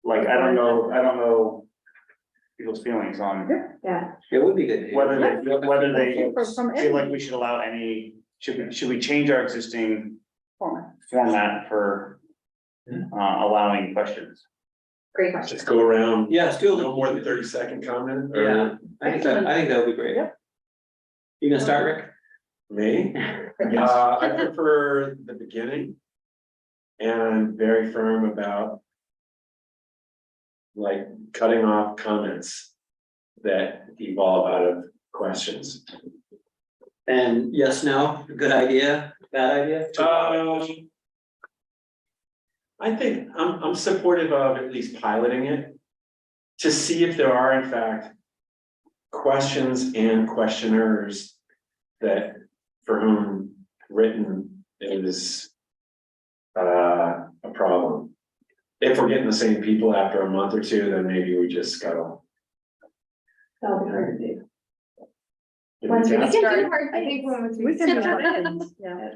Like, I don't know people's feelings on Yeah, It would be good. to hear. whether they From feel like every we should allow any, should we change our existing format. format for allowing questions? Great question. Just go around, Yeah, let's do a no little. more than 30-second comment, or Yeah, I think that would be great. Yep. You gonna start, Rick? me? I prefer the beginning. And I'm very firm about like cutting off comments that evolve out of questions. And yes, no, good idea, bad idea? I think I'm supportive of at least piloting it. To see if there are in fact questions and questioners that for whom written is a problem. If we're getting the same people after a month or two, then maybe we just scuttle. that'll be hard to do. Did we Once we count? start, do hard I think once We can do start- things, yeah.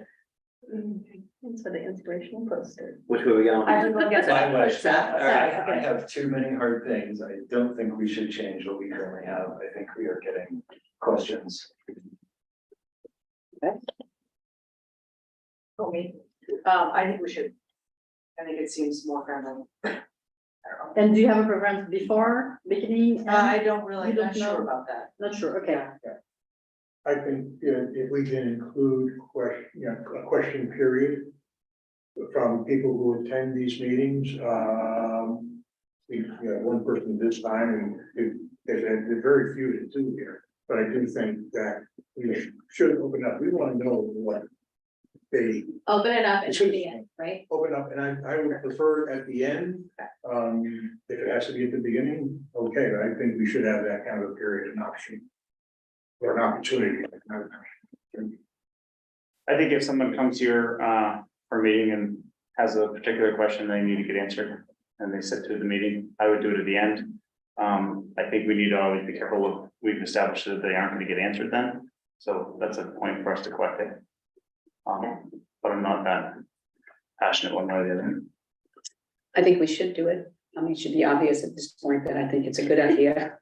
Thanks for the inspirational poster. Which way we going? I would look at that. All right. I have too many hard things. I don't think we should change what we currently have. I think we are getting questions. I think we should. I think it seems more friendly. And do you have a preference before, beginning? I don't really, You don't not sure know? about that. Not sure, okay. I think if we can include a question period from people who attend these meetings, we have one person this time, and there's very few to do here. But I do think that we should open up, we want to know what they Open it up and to the end, right? open up, and I would prefer at the end. If it has to be at the beginning, okay, but I think we should have that kind of a period, an option. Or an opportunity. I think if someone comes here for a meeting and has a particular question they need to get answered, and they sit through the meeting, I would do it at the end. I think we need to always be careful of, we've established that they aren't gonna get answered then, so that's a point for us to collect it. But I'm not that passionate one way or the other. I think we should do it. I mean, it should be obvious at this point that I think it's a good idea.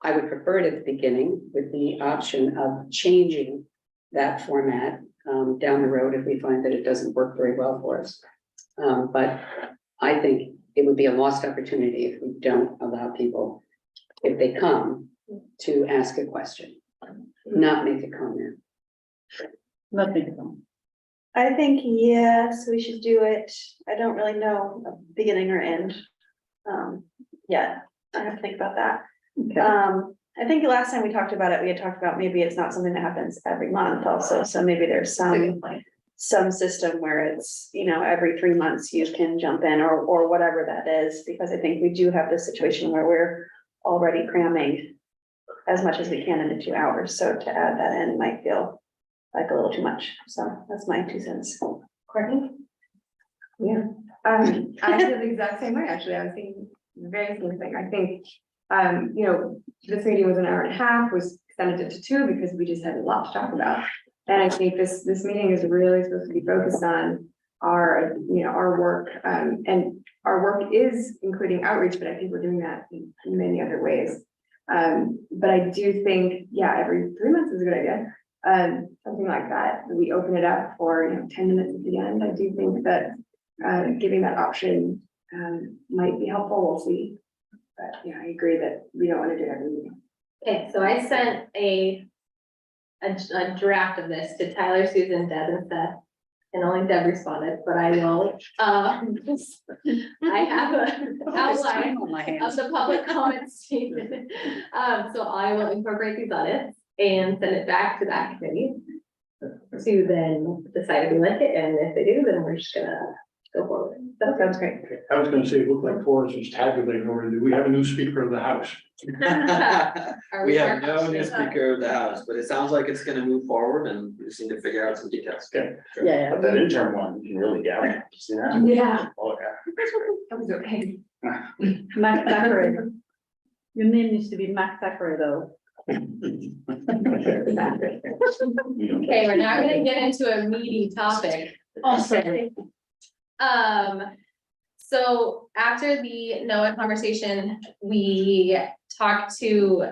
I would prefer it at the beginning with the option of changing that format down the road if we find that it doesn't work very well for us. But I think it would be a lost opportunity if we don't allow people, if they come, to ask a question, not make a comment. Nothing. I think, yes, we should do it. I don't really know beginning or end. Yeah, I have to think about that. Okay. I think the last time we talked about it, we had talked about maybe it's not something that happens every month also, so maybe there's That's a good point. some system where it's, every 3 months you can jump in or whatever that is, because I think we do have this situation where we're already cramming as much as we can into 2 hours, so to add that in might feel like a little too much, so that's my 2 cents. Courtney? Yeah, I feel the exact same way, actually. I was thinking the very same thing. I think, this meeting was an hour and a half, was extended to 2 because we just had a lot to talk about. And I think this meeting is really supposed to be focused on our, our work, and our work is including outreach, but I think we're doing that in many other ways. But I do think, every 3 months is a good idea. Something like that, we open it up for, 10 minutes at the end. I do think that giving that option might be helpful. We'll see. But I agree that we don't want to do every meeting. Okay, so I sent a draft of this to Tyler, Susan, Deb, and Seth. And only Deb responded, but I will, I have an outline On my of hands. the public comment statement. So I will incorporate these edits and send it back to that committee to then decide if we like it, and if they do, then we're just gonna go forward. That sounds great. I was gonna say, it looked like Forrest was tabulating over, do we have a new speaker of the house? Are We have no marking new this up? speaker of the house, but it sounds like it's gonna move forward and we just need to figure out some details. Okay. Yeah, But that intern one, you can really get it. See that? Yeah. Oh, yeah. That was okay. Max Thackeray. Your name needs to be Max Thackeray, though. Okay, we're now gonna get into a meaty topic. Awesome. So after the NOAA conversation, we talked to,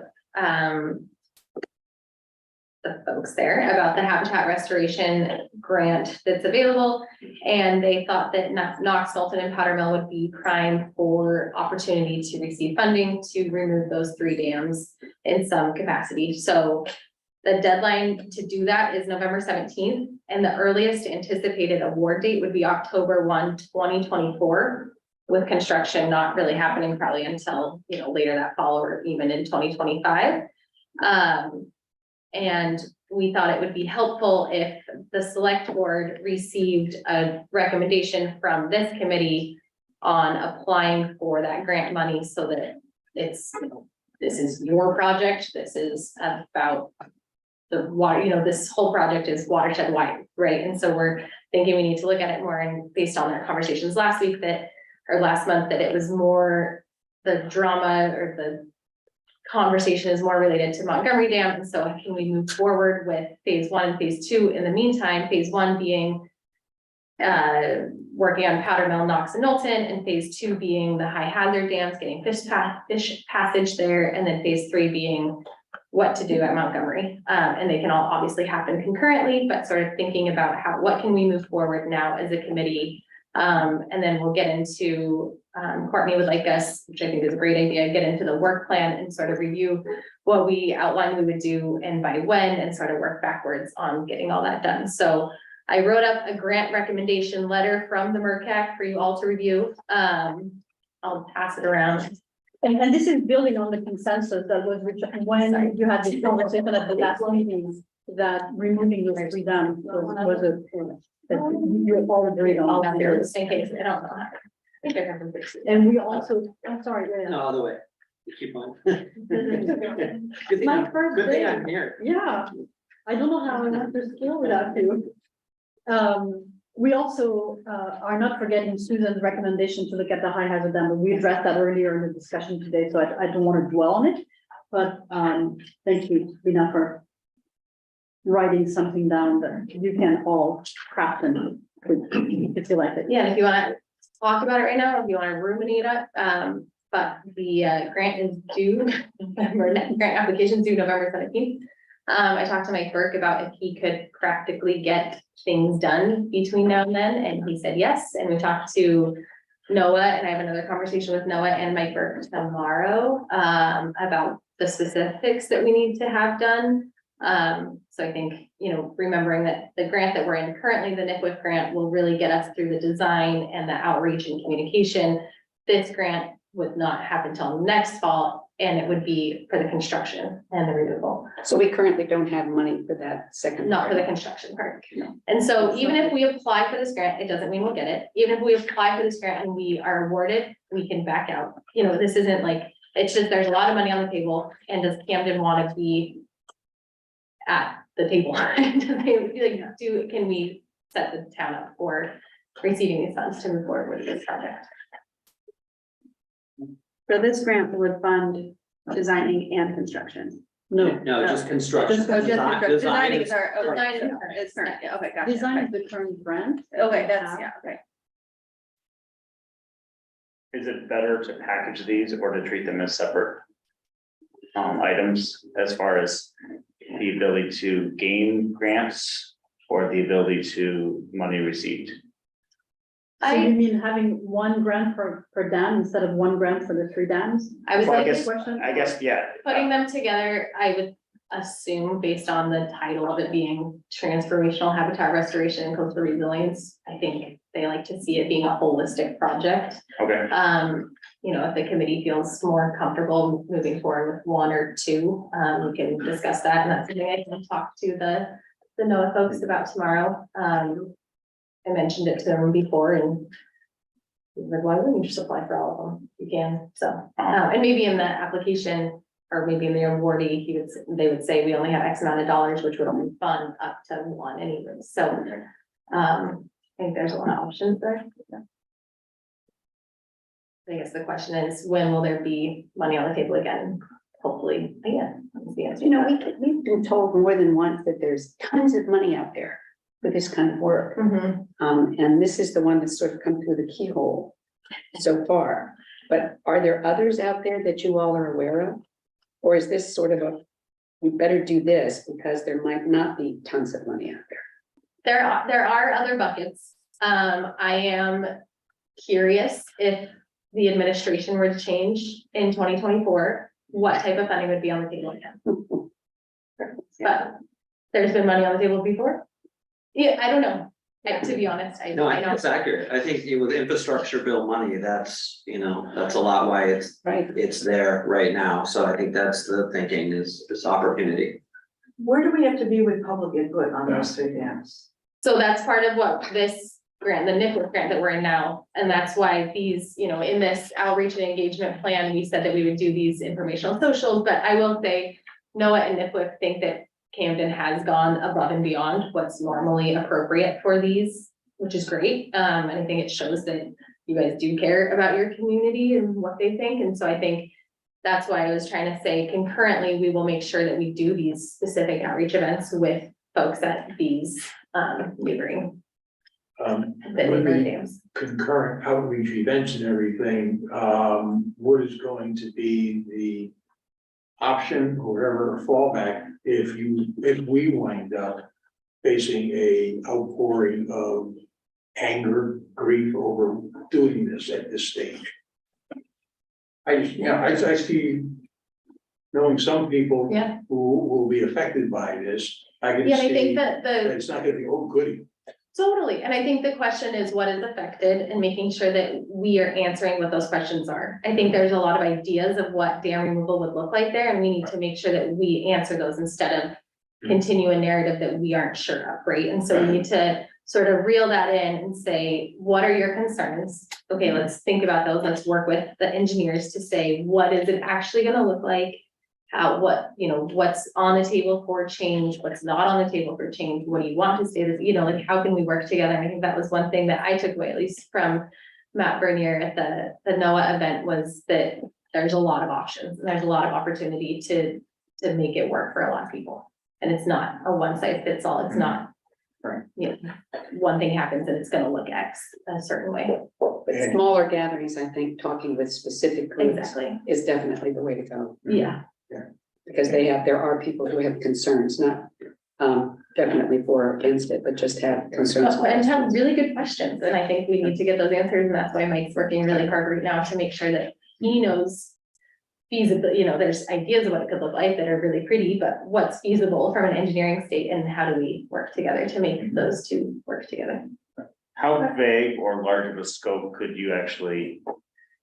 the folks there about the habitat restoration grant that's available. And they thought that Knox, Milton, and Powder Mill would be prime for opportunity to receive funding to remove those 3 dams in some capacity. So the deadline to do that is November 17th, and the earliest anticipated award date would be October 1, 2024, with construction not really happening probably until, later that fall or even in 2025. And we thought it would be helpful if the select board received a recommendation from this committee on applying for that grant money, so that it's, this is your project, this is about the water, this whole project is watershed wide, right? And so we're thinking we need to look at it more, and based on our conversations last week or last month, that it was more the drama or the conversation is more related to Montgomery Dam. And so can we move forward with phase 1 and phase 2 in the meantime, phase 1 being working on Powder Mill, Knox, and Knowlton, and phase 2 being the high hazard dams, getting fish passage there, and then phase 3 being what to do at Montgomery. And they can all obviously happen concurrently, but sort of thinking about what can we move forward now as a committee. And then we'll get into, Courtney would like us, which I think is a great idea, get into the work plan and sort of review what we outlined we would do and by when, and sort of work backwards on getting all that done. So I wrote up a grant recommendation letter from the MERCAC for you all to review. I'll pass it around. And this is building on the consensus that was reached when you had this conversation at the last meeting, that removing those 3 dams was a, that you all agreed All on. there, just in case, I don't know. I think I have them fixed. And we also, I'm sorry, No, other way. You keep on. yeah. Good thing My first good thing day. I'm here. Yeah, I don't know how I went to school without you. We also are not forgetting Susan's recommendation to look at the high hazard dam, but we addressed that earlier in the discussion today, so I don't want to dwell on it. But thank you, Bina, for writing something down that you can all craft and if you like it. Yeah, and if you want to talk about it right now, or if you want to ruminate it, but the grant is due, grant application is due November 17th. I talked to Mike Burke about if he could practically get things done between now and then, and he said yes. And we talked to Noah, and I have another conversation with Noah and Mike Burke tomorrow about the specifics that we need to have done. So I think, you know, remembering that the grant that we're in currently, the NICWIF grant, will really get us through the design and the outreach and communication. This grant would not happen until next fall, and it would be for the construction and the removal, So we currently don't have money for that second. not for the part. construction part. No. And so even if we apply for this grant, it doesn't mean we'll get it. Even if we apply for this grant and we are awarded, we can back out. You know, this isn't like, it's just, there's a lot of money on the table, and does Camden want to be at the table? Do they, like, can we set the town up for receiving these funds to move forward with this project? So this grant would fund designing and construction. No, No, just construction. Just Design- design Designing is- is our, Design is okay, current, it's current, yeah, okay, gotcha. design is the current grant. Okay, that's, yeah, okay. Is it better to package these or to treat them as separate items as far as the ability to gain grants or the ability to money received? So you mean having one grant per dam instead of one grant for the 3 dams? I was Well, I thinking guess, I guess, yeah. putting them together, I would assume based on the title of it being transformational habitat restoration and coastal resilience, I think they like to see it being a holistic project. Okay, You know, if the committee feels more comfortable moving forward with 1 or 2, we can discuss that, and that's something I can talk to the NOAA folks about tomorrow. I mentioned it to them before, and he said, why wouldn't you just apply for all of them? You can, so, and maybe in the application, or maybe in the awardee, they would say, we only have X amount of dollars, which would only fund up to 1 anyway, so. I think there's a lot of options there. I guess the question is, when will there be money on the table again? Hopefully, again, that's the answer. You know, we've been told more than once that there's tons of money out there for this kind of work. Mhm. And this is the one that's sort of come through the keyhole so far. But are there others out there that you all are aware of? Or is this sort of we better do this because there might not be tons of money out there? There are other buckets. I am curious if the administration were to change in 2024, what type of funding would be on the table again? But there's been money on the table before. Yeah, I don't know. To be honest, No, I I think know. it's accurate. I think with infrastructure bill money, that's, you know, that's a lot why Right. it's there right now. So I think that's the thinking is opportunity. Where do we have to be with public input on those 3 dams? So that's part of what this grant, the NICWIF grant that we're in now, and that's why these, you know, in this outreach and engagement plan, we said that we would do these informational socials, but I will say NOAA and NICWIF think that Camden has gone above and beyond what's normally appropriate for these, which is great. And I think it shows that you guys do care about your community and what they think. And so I think that's why I was trying to say concurrently, we will make sure that we do these specific outreach events with folks at these neighboring With neighboring the dams. concurrent outreach events and everything, what is going to be the option or whatever fallback if we wind up facing a outpouring of anger, grief over doing this at this stage? I see, knowing some people Yeah. who will be affected by this, I can Yeah, I see think that that the it's not gonna be, oh, goody. Totally, and I think the question is what is affected and making sure that we are answering what those questions are. I think there's a lot of ideas of what dam removal would look like there, and we need to make sure that we answer those instead of continue a narrative that we aren't sure of, right? And so we need to sort of reel that in and say, what are your concerns? Okay, let's think about those. Let's work with the engineers to say, what is it actually gonna look like? What's on the table for change, what's not on the table for change, what do you want to stay this, like, how can we work together? And I think that was one thing that I took away, at least from Matt Bernier at the NOAA event, was that there's a lot of options, and there's a lot of opportunity to make it work for a lot of people. And it's not a one size fits all, it's not one thing happens and it's gonna look X a certain way. But smaller gatherings, I think, talking with specific groups Exactly, is definitely the way to go. yeah. Because there are people who have concerns, not definitely for or against it, but just have concerns. And have really good questions, and I think we need to get those answers, and that's why Mike's working really hard right now to make sure that he knows feasible, there's ideas of what it could look like that are really pretty, but what's feasible from an engineering state, and how do we work together to make those two work together? How vague or large of a scope could you actually? I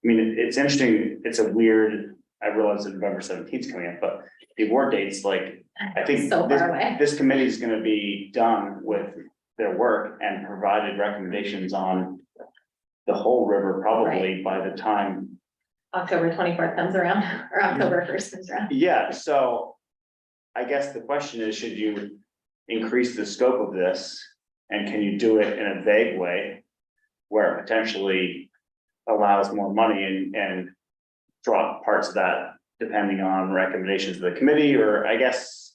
mean, it's interesting, it's a weird, I realize that November 17th is coming up, but the award dates, like, I think So far away. this committee is gonna be done with their work and provided recommendations on the whole river probably by the time. October 24th comes around, or October 1st comes around. Yeah, so I guess the question is, should you increase the scope of this? And can you do it in a vague way where it potentially allows more money and drop parts of that depending on recommendations of the committee, or I guess.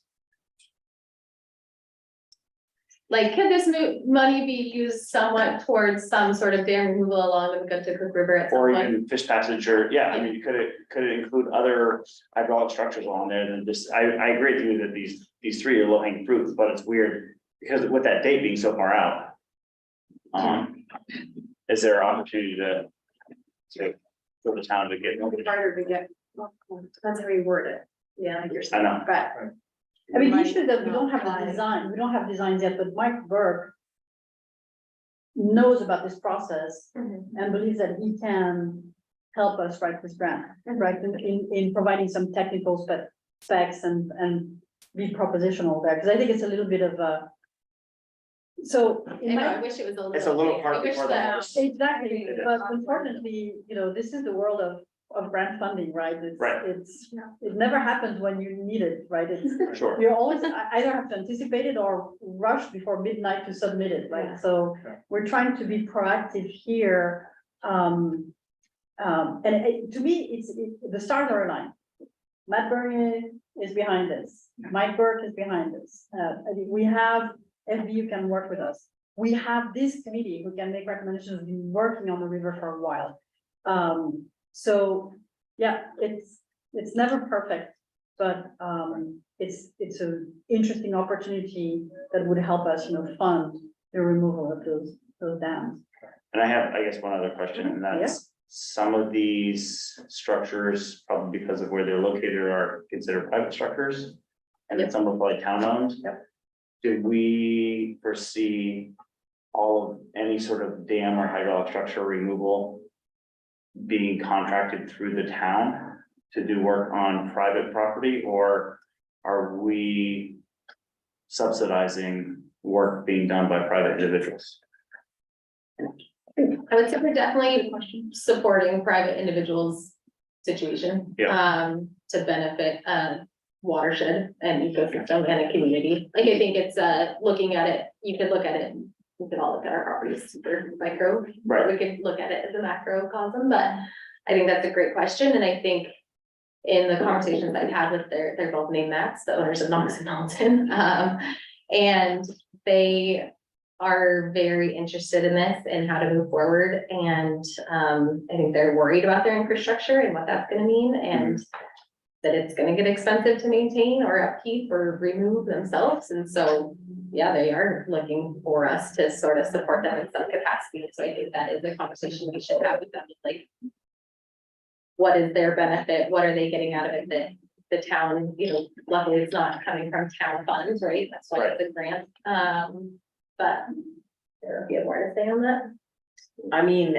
Like, could this money be used somewhat towards some sort of dam removal along the Megunticook River at some Or point? even fish passage, or, yeah, I mean, could it include other hydraulic structures along there than just, I agree with you that these three are low hanging fruits, but it's weird. Because with that date being so far out. Is there opportunity to for the town to get? Harder to get. Depends how you word it. Yeah, like you're saying, I know. but. I mean, the issue is that we don't have the design, we don't have designs yet, but Mike Burke knows about this process and believes that he can help us write this grant, right? In providing some technical specs and be propositional there, because I think it's a little bit of a. So. I know, I wish it was a little. It's a little bit- part I wish before the that- horse. Exactly, but unfortunately, this is the world of grant funding, right? Right. It never happens when you need it, right? It's, Sure. you always either have to anticipate it or rush before midnight to submit it, right? So we're trying to be proactive here. To me, the stars are aligned. Matt Bernier is behind this. Mike Burke is behind this. I think we have FBU can work with us. We have this committee who can make recommendations, been working on the river for a while. So, yeah, it's never perfect, but it's an interesting opportunity that would help us, fund the removal of those dams. And I have, I guess, one other question, and that's some of these structures, probably because of where they're located, are considered private structures. And then some are probably town owned. Yep. Do we foresee all of any sort of dam or hydraulic structure removal being contracted through the town to do work on private property, or are we subsidizing work being done by private individuals? I would say we're definitely supporting private individuals' situation. To benefit a watershed and ecosystem and a community. Like, I think it's looking at it, you could look at it, we could all look at our properties super micro, or we could look at it as a macrocosm, but I think that's a great question, and I think in the conversations I've had with they're both named Matts, the owners of Knox and Knowlton, and they are very interested in this and how to move forward, and I think they're worried about their infrastructure and what that's gonna mean, and that it's gonna get expensive to maintain or upkeep or remove themselves, and so, yeah, they are looking for us to sort of support them in some capacity, so I think that is a conversation we should have with them, like, what is their benefit, what are they getting out of it, that the town, luckily it's not coming from town funds, right, that's why it's a grant, but there be more to say on that. I mean,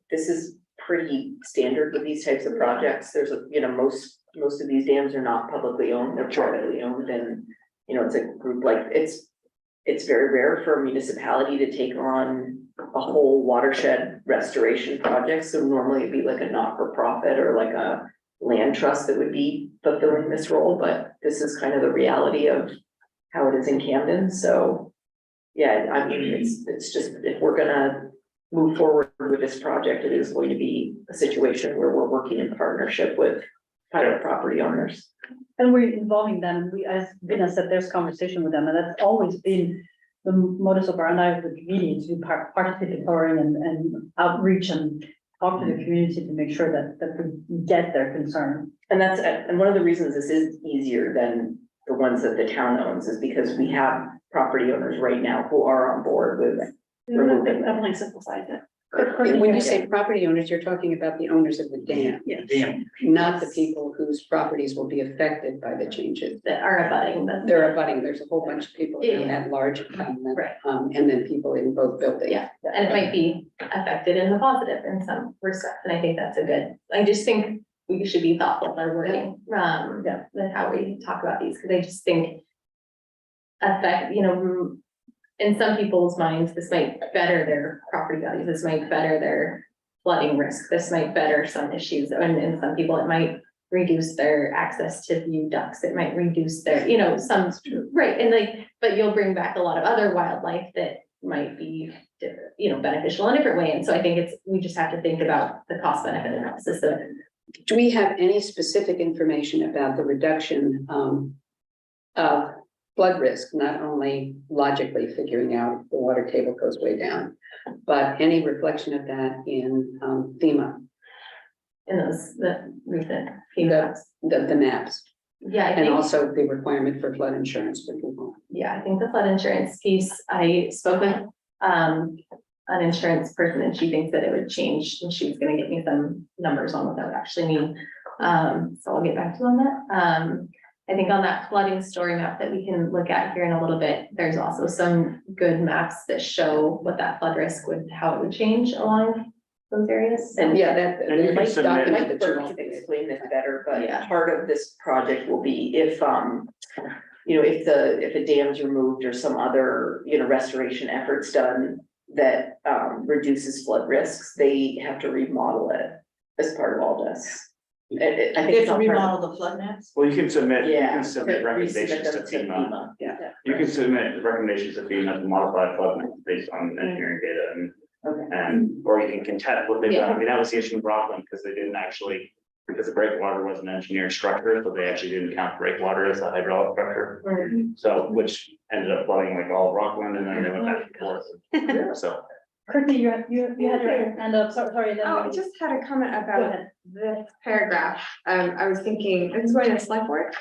this is pretty standard with these types of projects. There's most of these dams are not publicly owned, they're privately owned, and it's a group like it's very rare for a municipality to take on a whole watershed restoration project. So normally it'd be like a not-for-profit or like a land trust that would be fulfilling this role, but this is kind of the reality of how it is in Camden. So yeah, I mean, it's just, if we're gonna move forward with this project, it is going to be a situation where we're working in partnership with private property owners. And we're involving them, as Vina said, there's conversation with them, and that's always been the modus operandi of the committee to be participatory and outreach and talk to the community to make sure that we get their concern. And that's, and one of the reasons this is easier than the ones that the town owns is because we have property owners right now who are on board with removing. Definitely simplifies it. When you say property owners, you're talking about the owners of the dam, Damn. not the people whose properties will be affected by the changes. That are abutting the. They're abutting, there's a whole bunch of people in that large, Right. and then people in both buildings. Yeah, and it might be affected in the positive in some respects, and I think that's a good, I just think we should be thoughtful in our wording, and how we talk about these, because I just think affect, in some people's minds, this might better their property values, this might better their flooding risk, this might better some issues, and in some people, it might reduce their access to view ducts, it might reduce their, some, right, and like, but you'll bring back a lot of other wildlife that might be, beneficial in a different way, and so I think we just have to think about the cost benefit analysis of. Do we have any specific information about the reduction of flood risk, not only logically figuring out the water table goes way down, but any reflection of that in FEMA, In the recent the maps, yeah, I and think, also the requirement for flood insurance for people? yeah, I think the flood insurance piece, I spoke with, an insurance person, and she thinks that it would change, and she was gonna get me some numbers on what that would actually mean. So I'll get back to you on that. I think on that flooding story map that we can look at here in a little bit, there's also some good maps that show what that flood risk would, how it would change along those areas. And Yeah, that. And you can might submit- document Mike that you're Burke all- can explain this better, but Yeah. part of this project will be if if a dam's removed or some other, restoration efforts done that reduces flood risks, they have to remodel it as part of all this. I think They it's have all to part of- remodel the flood maps? Well, you can submit resubmit recommendations to them FEMA. Yeah. You can submit recommendations to FEMA to modify flood maps based on engineering data Okay. or you can contest what they've done. Yeah. I mean, that was the issue in Rockland because they didn't actually, because the breakwater was an engineered structure, so they actually didn't count breakwater as a hydraulic structure. So, which ended up flooding like all of Rockland and then they went back and forth. So. Courtney, you had your hand up, sorry. Oh, I just had a comment Go about ahead. this paragraph. I was thinking, this is going to select board?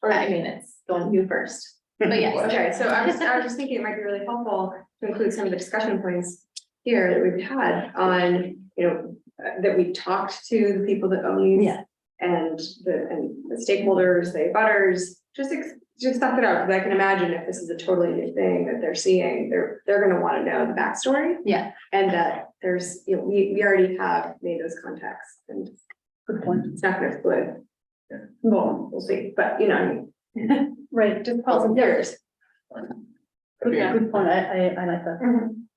Or, I mean, it's going to you first, but yes. okay, so I was thinking it might be really helpful to include some of the discussion points here that we've had on, that we talked to the people that own these. Yeah. And the stakeholders, the butters, just stuff it out, because I can imagine if this is a totally new thing that they're seeing, they're gonna wanna know the backstory. Yeah. And that there's, we already have made those contacts, and Good point. it's not gonna explode. Yeah. Well, we'll see, but Right, just calls and years. good point, I like that.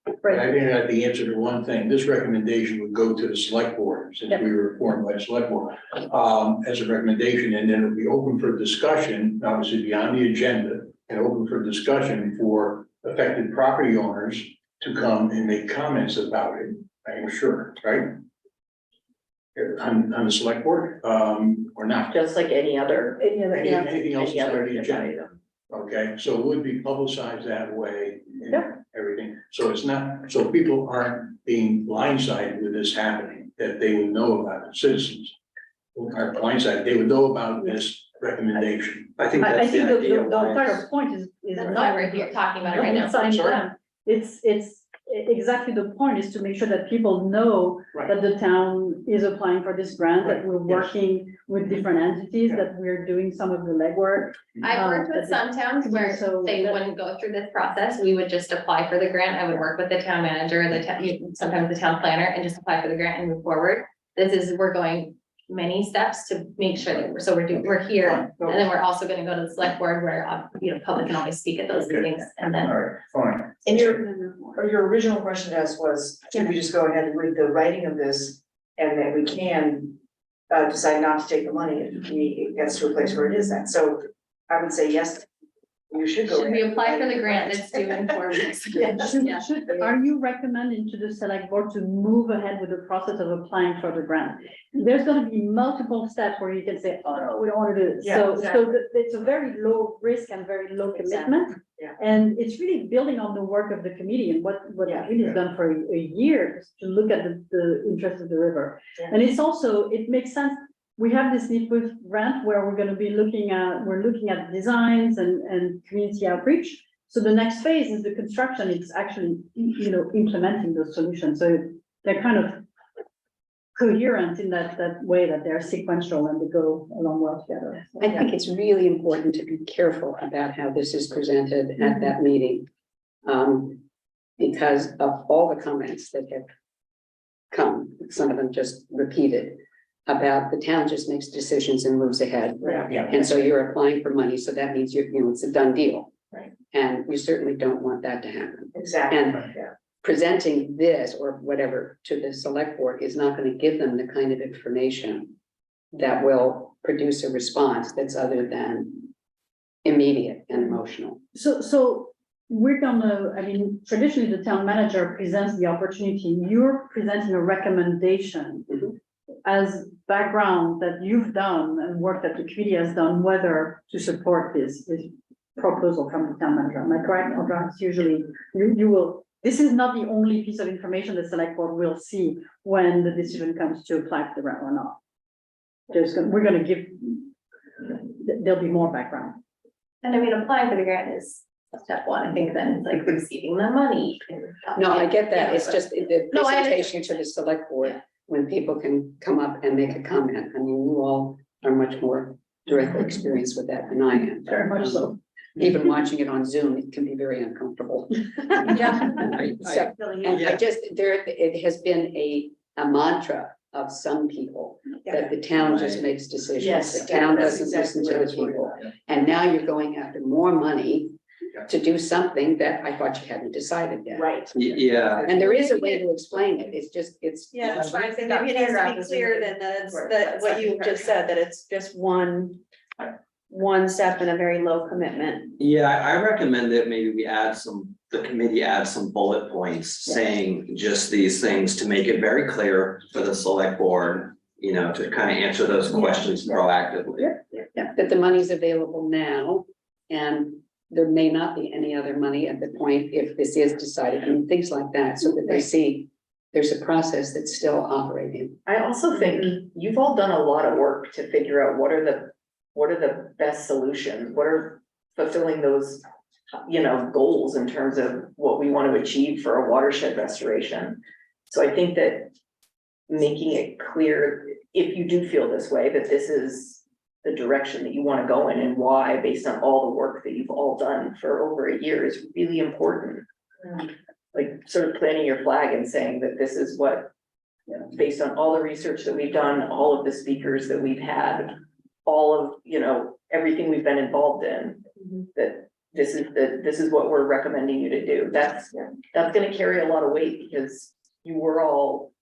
I Right, think that the answer to one thing, this recommendation would go to the select board, since we were formed by the select board. As a recommendation, and then it'll be open for discussion, obviously beyond the agenda, and open for discussion for affected property owners to come and make comments about it, I am sure, right? On the select board, or not? Just like any other. Anything else Any is other on the agenda? item. Okay, so it would be publicized that way and everything. So it's not, so people aren't being blindsided with this happening, that they would know about it, citizens. Are blindsided, they would know about this recommendation. I think I that's think the the idea. why entire it's- point is That's not. why we're here talking about it right now. Sign Sorry? them. It's exactly the point is to make sure that people know Right. that the town is applying for this grant, that we're working with different entities, that we're doing some of the legwork. I've worked with some towns where So they that- wouldn't go through this process, we would just apply for the grant, I would work with the town manager, sometimes the town planner, and just apply for the grant and move forward. We're going many steps to make sure that we're here, and then we're also gonna go to the select board where, public can always speak at those Okay. meetings, and All then. right, fine. And your original question to us was, should we just go ahead with the writing of this? And then we can decide not to take the money if it gets to a place where it is that. So I would say yes. You should go. Should we ahead. apply for the grant that's due in 4 weeks? Are you recommending to the select board to move ahead with the process of applying for the grant? There's gonna be multiple steps where you can say, oh, no, we don't wanna do it. Yeah, So, exactly. it's a very low risk and very low commitment. Yeah. And it's really building on the work of the committee and what the Yeah. committee has done for a year to look at the interest of the river. Yeah. And it's also, it makes sense. We have this NIPUS grant where we're gonna be looking at designs and community outreach. So the next phase is the construction. It's actually, implementing those solutions. So they're kind of coherent in that way that they're sequential and they go along well together. So, I think it's really important to be careful about how this is presented at that meeting. Because of all the comments that have come, some of them just repeated, about the town just makes decisions and moves ahead. Yeah. And so you're applying for money, so that means it's a done deal. Right. And you certainly don't want that to happen. Exactly, And yeah. presenting this or whatever to the select board is not going to give them the kind of information that will produce a response that's other than immediate and emotional. So traditionally the town manager presents the opportunity. You're presenting a recommendation Mhm. as background that you've done and work that the committee has done, whether to support this proposal from the town manager. Am I correct? Or that's usually, you will, this is not the only piece of information the select board will see when the decision comes to apply for the grant or not. We're gonna give, there'll be more background. And I mean, applying for the grant is step one. I think then it's like receiving the money. No, I get that. It's just the No, I presentation to the select board, when people can come up and make a comment. I mean, you all are much more directly experienced with that than I am. Very much so. Even watching it on Zoom, it can be very uncomfortable. So, and I just, it has been a mantra of some people that the town just Right. makes decisions. Yes, The town that's doesn't listen exactly to the what it's people. And now you're going after more money to do something that I thought you hadn't decided yet. Right. Yeah, And there is a way to explain it. It's. Yeah, that's fine. So maybe it needs to be clear then that what you just said, that it's just one step and a very low commitment. yeah, I recommend that maybe the committee adds some bullet points saying just these things to make it very clear for the select board, to kind of answer those questions proactively. Yeah, that the money's available now and there may not be any other money at the point if this is decided, things like that, so that they see there's a process that's still operating. I also think you've all done a lot of work to figure out what are the best solutions, what are fulfilling those, goals in terms of what we want to achieve for a watershed restoration. So I think that making it clear, if you do feel this way, that this is the direction that you want to go in and why, based on all the work that you've all done for over a year, is really important. Like sort of planting your flag and saying that this is what, based on all the research that we've done, all of the speakers that we've had, all of, everything we've been involved in, that this is what we're recommending you to do. That's gonna carry a lot of weight because you were all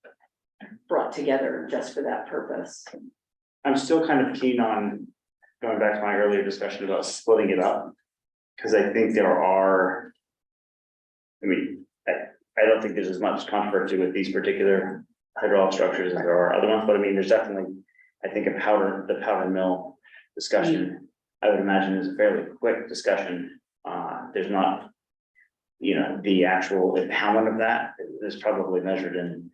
brought together just for that purpose. I'm still kind of keen on going back to my earlier discussion about splitting it up. Cause I think I don't think there's as much controversy with these particular hydraulic structures as there are other ones, but I mean, there's definitely, I think the powder mill discussion, I would imagine is a fairly quick discussion. There's not, the actual empowerment of that is probably measured in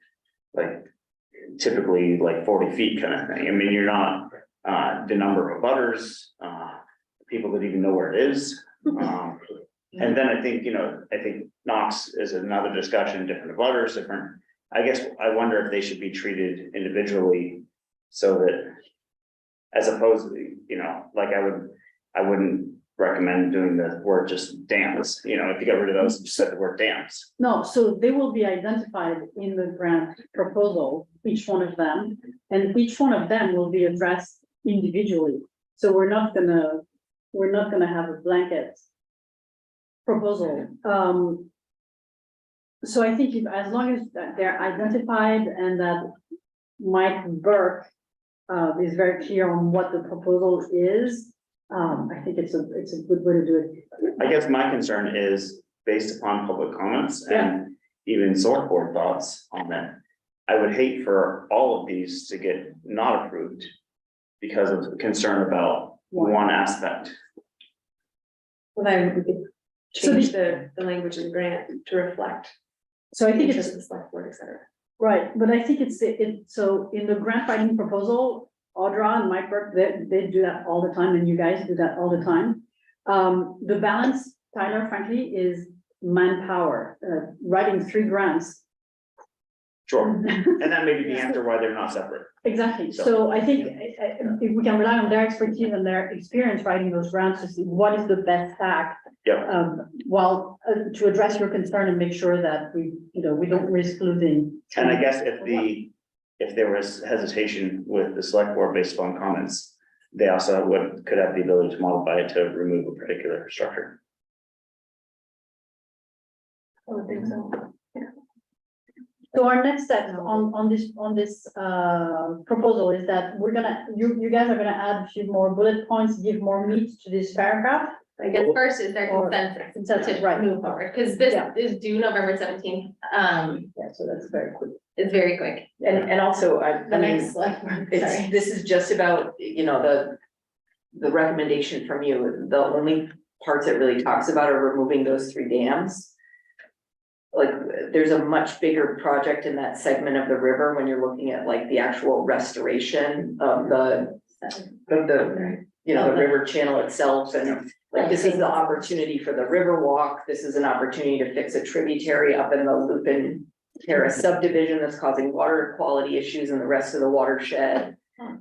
typically 40 feet kind of thing. I mean, you're not, the number of butters, people that even know where it is. And then I think Knox is another discussion, different butters, different, I guess, I wonder if they should be treated individually so that as opposed to, I wouldn't recommend doing the word just dams, if you got rid of those, just said the word dams. No, so they will be identified in the grant proposal, each one of them, and each one of them will be addressed individually. So we're not gonna have a blanket proposal. So I think as long as they're identified and that Mike Burke is very clear on what the proposal is, I think it's a good way to do it. I guess my concern is based upon public comments and even select board thoughts on that. I would hate for all of these to get not approved because of concern about one aspect. Well, then we could So change the language of the grant to reflect. So I the think interest it's of the select board, et cetera. right, but I think so in the grant writing proposal, Audra and Mike work, they do that all the time, and you guys do that all the time. The balance, Tyler, frankly, is manpower, writing 3 grants. Sure, and that may be the answer why they're not separate. Exactly, so I think if we can rely on their expertise and their experience writing those grants to see what is the best tack. Yeah. While to address your concern and make sure that we don't risk losing. And I guess if there was hesitation with the select board based upon comments, they also could have the ability to modify it to remove a particular structure. I would think so. So our next step on this proposal is that you guys are gonna add a few more bullet points, give more meat to this paragraph. I guess first is their Or- consensus right. to move forward, because this Yeah. is due November 17th. Yeah, so that's very quick. It's very quick. And also, I The mean, next select board, sorry. this is just about, the recommendation from you. The only parts it really talks about are removing those 3 dams. Like, there's a much bigger project in that segment of the river when you're looking at like the actual restoration of the river channel itself, and like, this is the opportunity for the river walk. This is an opportunity to fix a tributary up in the Lupin Terrace subdivision that's causing water quality issues in the rest of the watershed.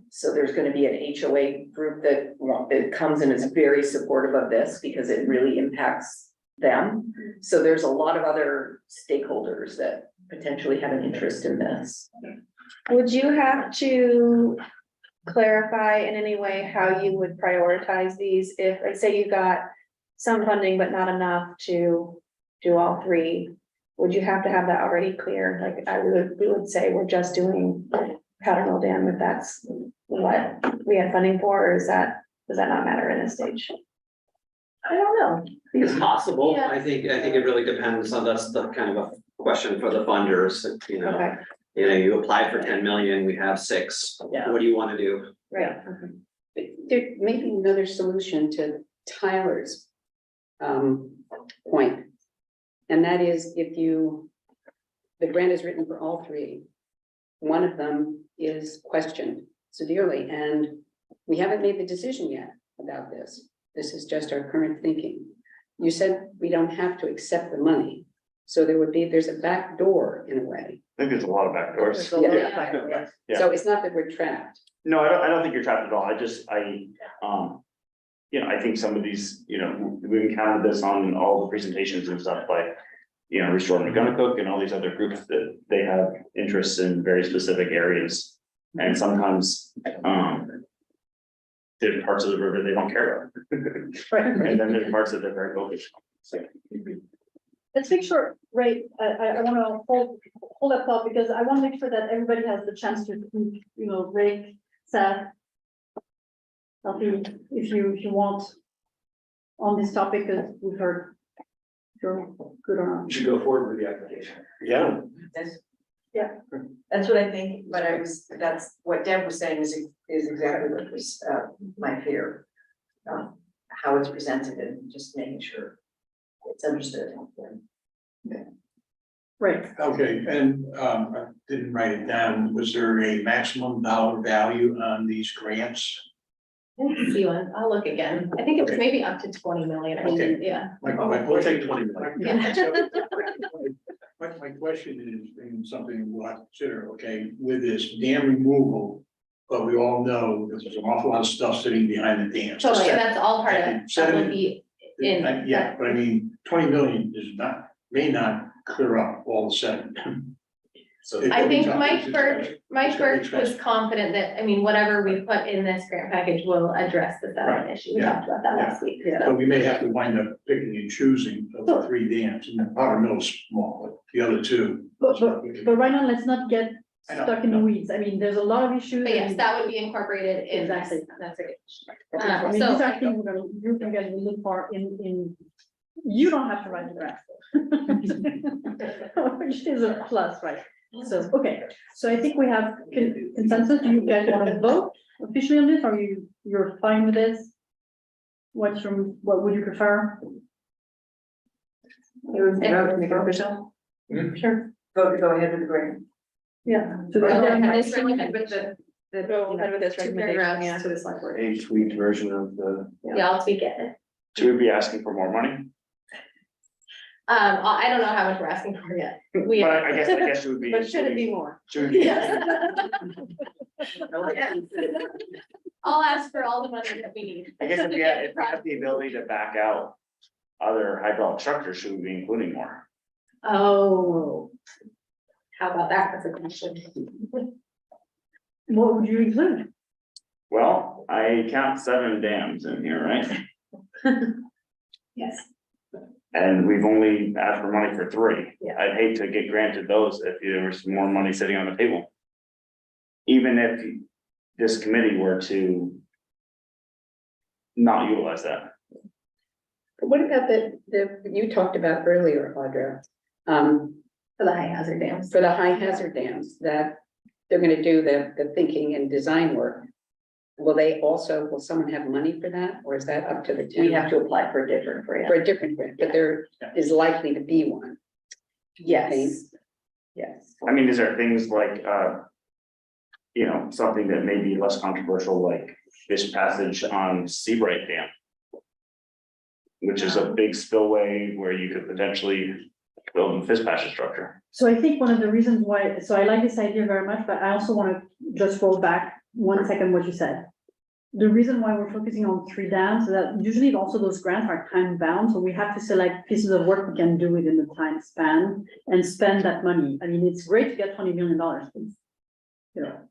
So there's gonna be an HOA group that comes and is very supportive of this because it really impacts them. So there's a lot of other stakeholders that potentially have an interest in this. Would you have to clarify in any way how you would prioritize these if, like, say you got some funding but not enough to do all 3? Would you have to have that already clear? Like, we would say we're just doing Powder Mill Dam if that's what we had funding for, or does that not matter in this stage? I don't know. I think it's possible. Yeah. I think it really depends on, that's the kind of a question for the funders, Okay, you apply for 10 million, we have 6. Yeah. What do you want to do? right. There may be another solution to Tyler's point. And that is if the grant is written for all 3, one of them is questioned severely, and we haven't made the decision yet about this. This is just our current thinking. You said we don't have to accept the money, so there's a back door in a way. I think there's a lot of backdoors. There's a lot of Yeah. backdoors. Yeah. So it's not that we're trapped. No, I don't think you're trapped at all. I think some of these, we encountered this on all the presentations and stuff like, Restore Megunticook and all these other groups that they have interests in very specific areas. And sometimes, there's parts of the river they don't care about. Right. And then there's parts that they're very focused on. So, Let's make sure, Ray, I wanna hold that thought because I wanna make sure that everybody has the chance to, Ray, Seth. If you want on this topic, because we've heard. If you're good or not. You should go forward with the application. Yeah. That's what I think, but that's what Deb was saying is exactly what was, my fear. How it's presented and just making sure it's understood. Right, Okay, and I didn't write it down. Was there a maximum dollar value on these grants? I didn't see one. I'll look again. I think it was maybe up to 20 million. Okay. Yeah. We'll take 20 million. My question is, and something we'll have to consider, okay, with this dam removal, but we all know that there's an awful lot of stuff sitting behind the dams. Totally, and that's all part of it. That would be in. Yeah, but I mean, 20 million may not clear up all of a sudden. So I think Mike It's Burke was expensive. confident that, whatever we put in this grant package will address the settlement issue. We Yeah. talked about that last week. Yeah. But we may have to wind up picking and choosing of the 3 dams, and Powder Mill's small, but the other 2. but right now, let's not get I know, stuck in the weeds. I mean, there's a lot of issues. But yes, that would be incorporated in. Exactly. That's a good. I mean, So- these are things we're gonna, you guys will look for in, you don't have to write the draft. Which is a plus, right? So, okay, so I think we have consensus. Do you guys want to vote officially on this, or you're fine with this? What would you prefer? Make it official. Sure. Vote to go ahead with the grant. Yeah. So Go then- ahead, this recommend with the, Go ahead with this two recommendation, paragraphs. yeah. To the select board. A tweaked version of the. Yeah, I'll tweak it. Should we be asking for more money? I don't know how much we're asking for yet. We. But I guess it would be. But should it be more? Should we be- I'll ask for all the money that we need. I guess if we have the ability to back out other hydraulic structures, should we be including more? Oh. How about that? That's a question. What would you include? Well, I count 7 dams in here, right? Yes. And we've only asked for money for 3. Yeah. I'd hate to get granted those if there was more money sitting on the table. Even if this committee were to not utilize that. What about you talked about earlier, Audra? For the high hazard dams. For the high hazard dams, that they're gonna do the thinking and design work. Will someone have money for that, or is that up to the town? We have to apply for a different grant. For a different grant, but there is likely to be one. Yes. Yes. I mean, is there things like, something that may be less controversial, like fish passage on Seabright Dam? Which is a big spillway where you could potentially build a fish passage structure. So I think one of the reasons why, so I like this idea very much, but I also want to just roll back 1 second what you said. The reason why we're focusing on 3 dams is that usually also those grants are time bound, so we have to select pieces of work we can do within the time span and spend that money. I mean, it's great to get $20 million.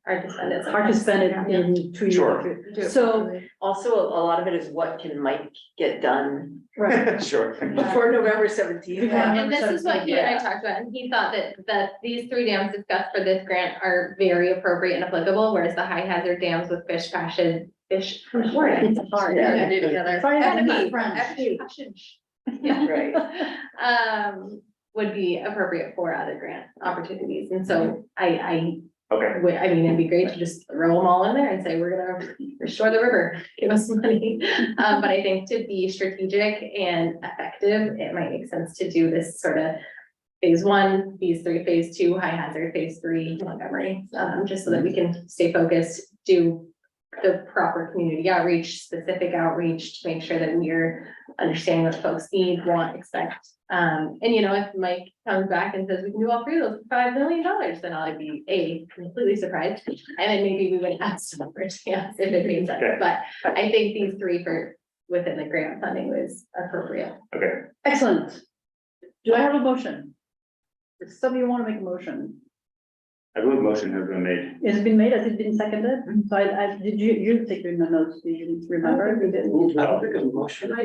Hard to spend it. It's hard to spend it in 2 years. Sure. So, Also, a lot of it is what can Mike get done right. Sure. before November 17th. And this is what he and I talked about, and he thought that these 3 dams discussed for this grant are very appropriate and applicable, whereas the high hazard dams with fish passage. It's hard. Yeah, do together. Sorry, I Gotta have be. French. Passage. Yeah. Right. Would be appropriate for other grant opportunities, and so I Okay, mean, it'd be great to just throw them all in there and say, we're gonna restore the river, give us some money. But I think to be strategic and effective, it might make sense to do this sort of phase 1, phase 3, phase 2, high hazard, phase 3 Montgomery, just so that we can stay focused, do the proper community outreach, specific outreach to make sure that we're understanding what folks need, want, expect. And if Mike comes back and says we can do all 3 of those for $5 million, then I'll be completely surprised. And then maybe we would add some numbers, yes, if it makes sense. Okay. But I think these 3 for within the grant funding was appropriate. okay. Excellent. Do I have a motion? Does somebody want to make a motion? I believe motion has been made. Has it been made? Has it been seconded? So did you take your notes? Do you remember? We did. I don't think it's a motion. So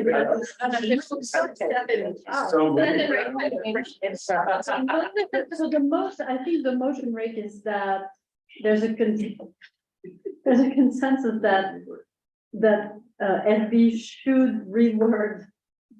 I think the motion rate is that there's a consensus that FB should reword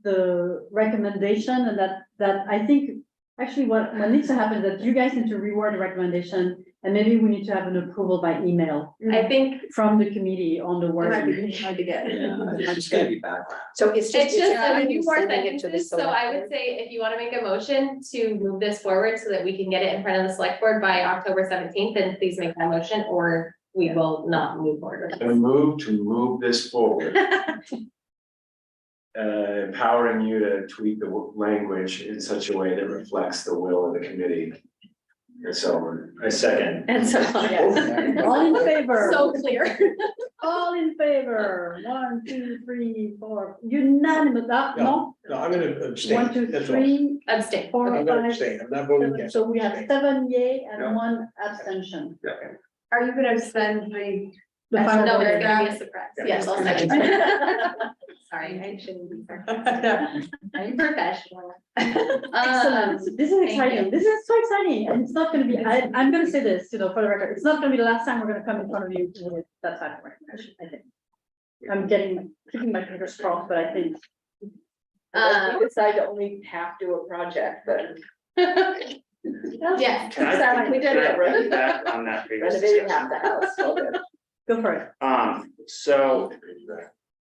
the recommendation, and that I think actually what needs to happen is that you guys need to reword the recommendation, and maybe we need to have an approval by email I think from the committee on the word. Hard to get. It's just gonna be background. So it's it's just a few more sending it to the sentences, so I would select say if you wanna make a motion to move this forward so that we can get it in front of the select board by October 17th, then please make that motion, or we will not move forward with I move this forward. Empowering you to tweak the language in such a way that reflects the will of the committee. And so I second. And so, All in favor? so clear. All in favor? 1, 2, 3, 4, unanimous, no? No, I'm gonna abstain. 1, 2, That's all. 3, Abstain. 4, I'm gonna 5, abstain, I'm not voting 7. yes. So we have 7 yay Yeah. and 1 abstention. Are you gonna send the? The final No, vote. it's gonna be a surprise. Yes, I'll second. Sorry, I shouldn't be sarcastic. I'm professional. Excellent. This is thank exciting. you. This is so exciting. And it's not gonna be, I'm gonna say this, for the record, it's not gonna be the last time we're gonna come in front of you with that type of recommendation, I think. I'm keeping my fingers crossed, but I think. We decide to only half do a project, but Yes. Can I- Exactly, we did it, right? Piggyback on that previous renovating half discussion. the house. Well done. Go for it. So,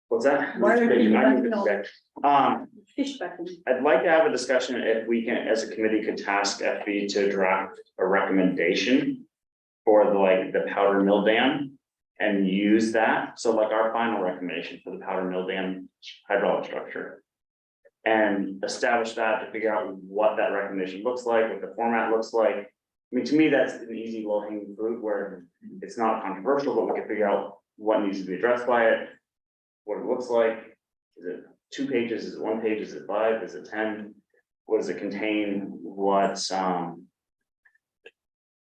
what's that? Why are you piggybacking on- Um, Fish back. I'd like to have a discussion if we can, as a committee, could task FB to draft a recommendation for the powder mill dam and use that. So like our final recommendation for the powder mill dam hydraulic structure. And establish that to figure out what that recommendation looks like, what the format looks like. I mean, to me, that's an easy low hanging fruit where it's not controversial, but we can figure out what needs to be addressed by it. What it looks like, is it 2 pages, is it 1 page, is it 5, is it 10? What does it contain,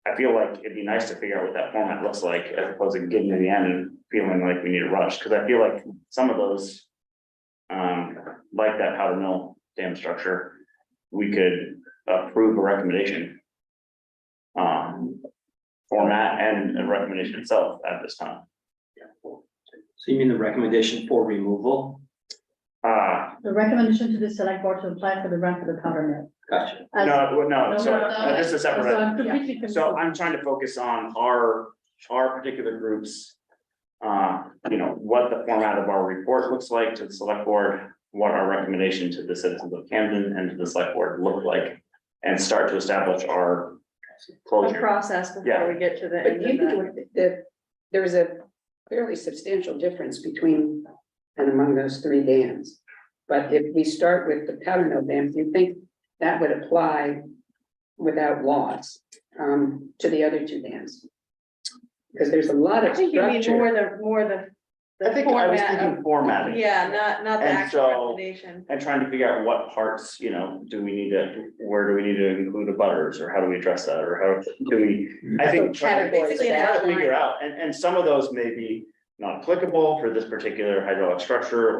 I feel like it'd be nice to figure out what that format looks like, as opposed to getting to the end and feeling like we need to rush, because I feel like some of those. Like that powder mill dam structure, we could approve a recommendation. Format and a recommendation itself at this time. So you mean the recommendation for removal? The recommendation to the select board to apply for the grant for the powder mill. Gotcha. No, so No, this is a separate. So I'm completely confused. So I'm trying to focus on our particular groups. What the format of our report looks like to the select board, what our recommendation to the citizens of Camden and to the select board look like. And start to establish our A closure. process Yeah. before we get to the But end you of can that. do it, there is a fairly substantial difference between and among those 3 dams. But if we start with the powder mill dam, do you think that would apply without loss to the other 2 dams? Because there's a lot I of think you mean structure. more the. I think I was format of- thinking formatting. Yeah, not the And actual so- recommendation. And trying to figure out what parts, do we need to, where do we need to include the butters, or how do we address that, or how do we? I think trying Basically an to figure outline. out, and some of those may be not applicable for this particular hydraulic structure,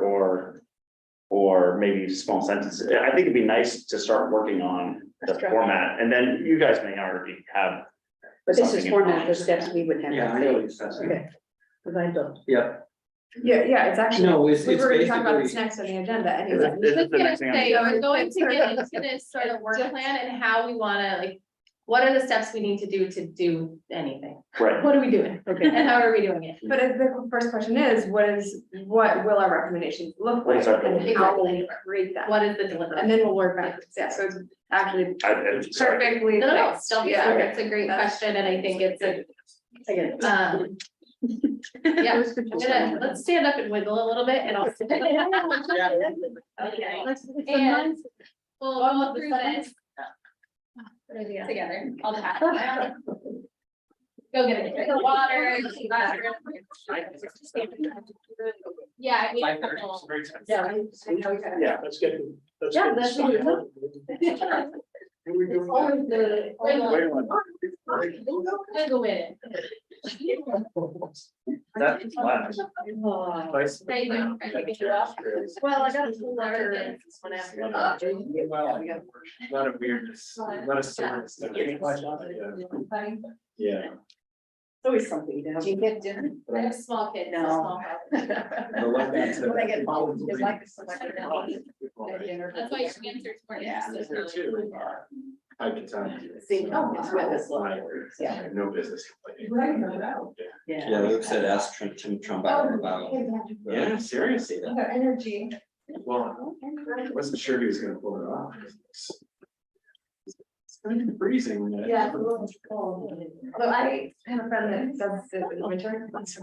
or maybe small sentences. I think it'd be nice to start working on the Structure. format, and then you guys may already have. But this is something in format mind. the steps we would have Yeah, to I know what take. you're saying. Okay. Because I don't. Yeah, Yeah, it's actually, no, we it's were gonna talk about basically, this next on the agenda Is anyway. it- is it the next thing on the Say, agenda? we're going to get into this sort of work plan and how we wanna, what are the steps we need to do anything? Right, What are we doing? Okay. And how are we doing it? But if the first question is, what will our recommendations look What like is our and how will we create that? What is the delivery? And then we'll work backwards, yeah, so it's actually sorry. perfectly. No, placed. don't be Yeah. sorry, it's a great question, and I think it's a, Again. yeah, let's stand up and wiggle a little bit and I'll. Okay. It's a And- nice- We'll go through this. Together, I'll pass. Go get a drink of water. Yeah. I mean- Yeah. Yeah, let's get. Yeah, that's what we're doing. It's always the. Wiggle with it. That's last. There you go. I think you're up. Well, I got a full letter. Not a weirdness, not a serious. Yeah. Always something to Do you get dinner? I have small kids. so No. small house. When I get involved, it's like the selected dinner. That's why your answers weren't Yeah. necessarily. I can tell you. See, oh, it's with us. I have no business complaining. yeah, Luke said ask Tim Trumpet about. Yeah, seriously. Energy. Well, I wasn't sure he was gonna pull it off. It's kind of freezing. Yeah, it's a little cold. Although I have a friend that does it in the winter. It's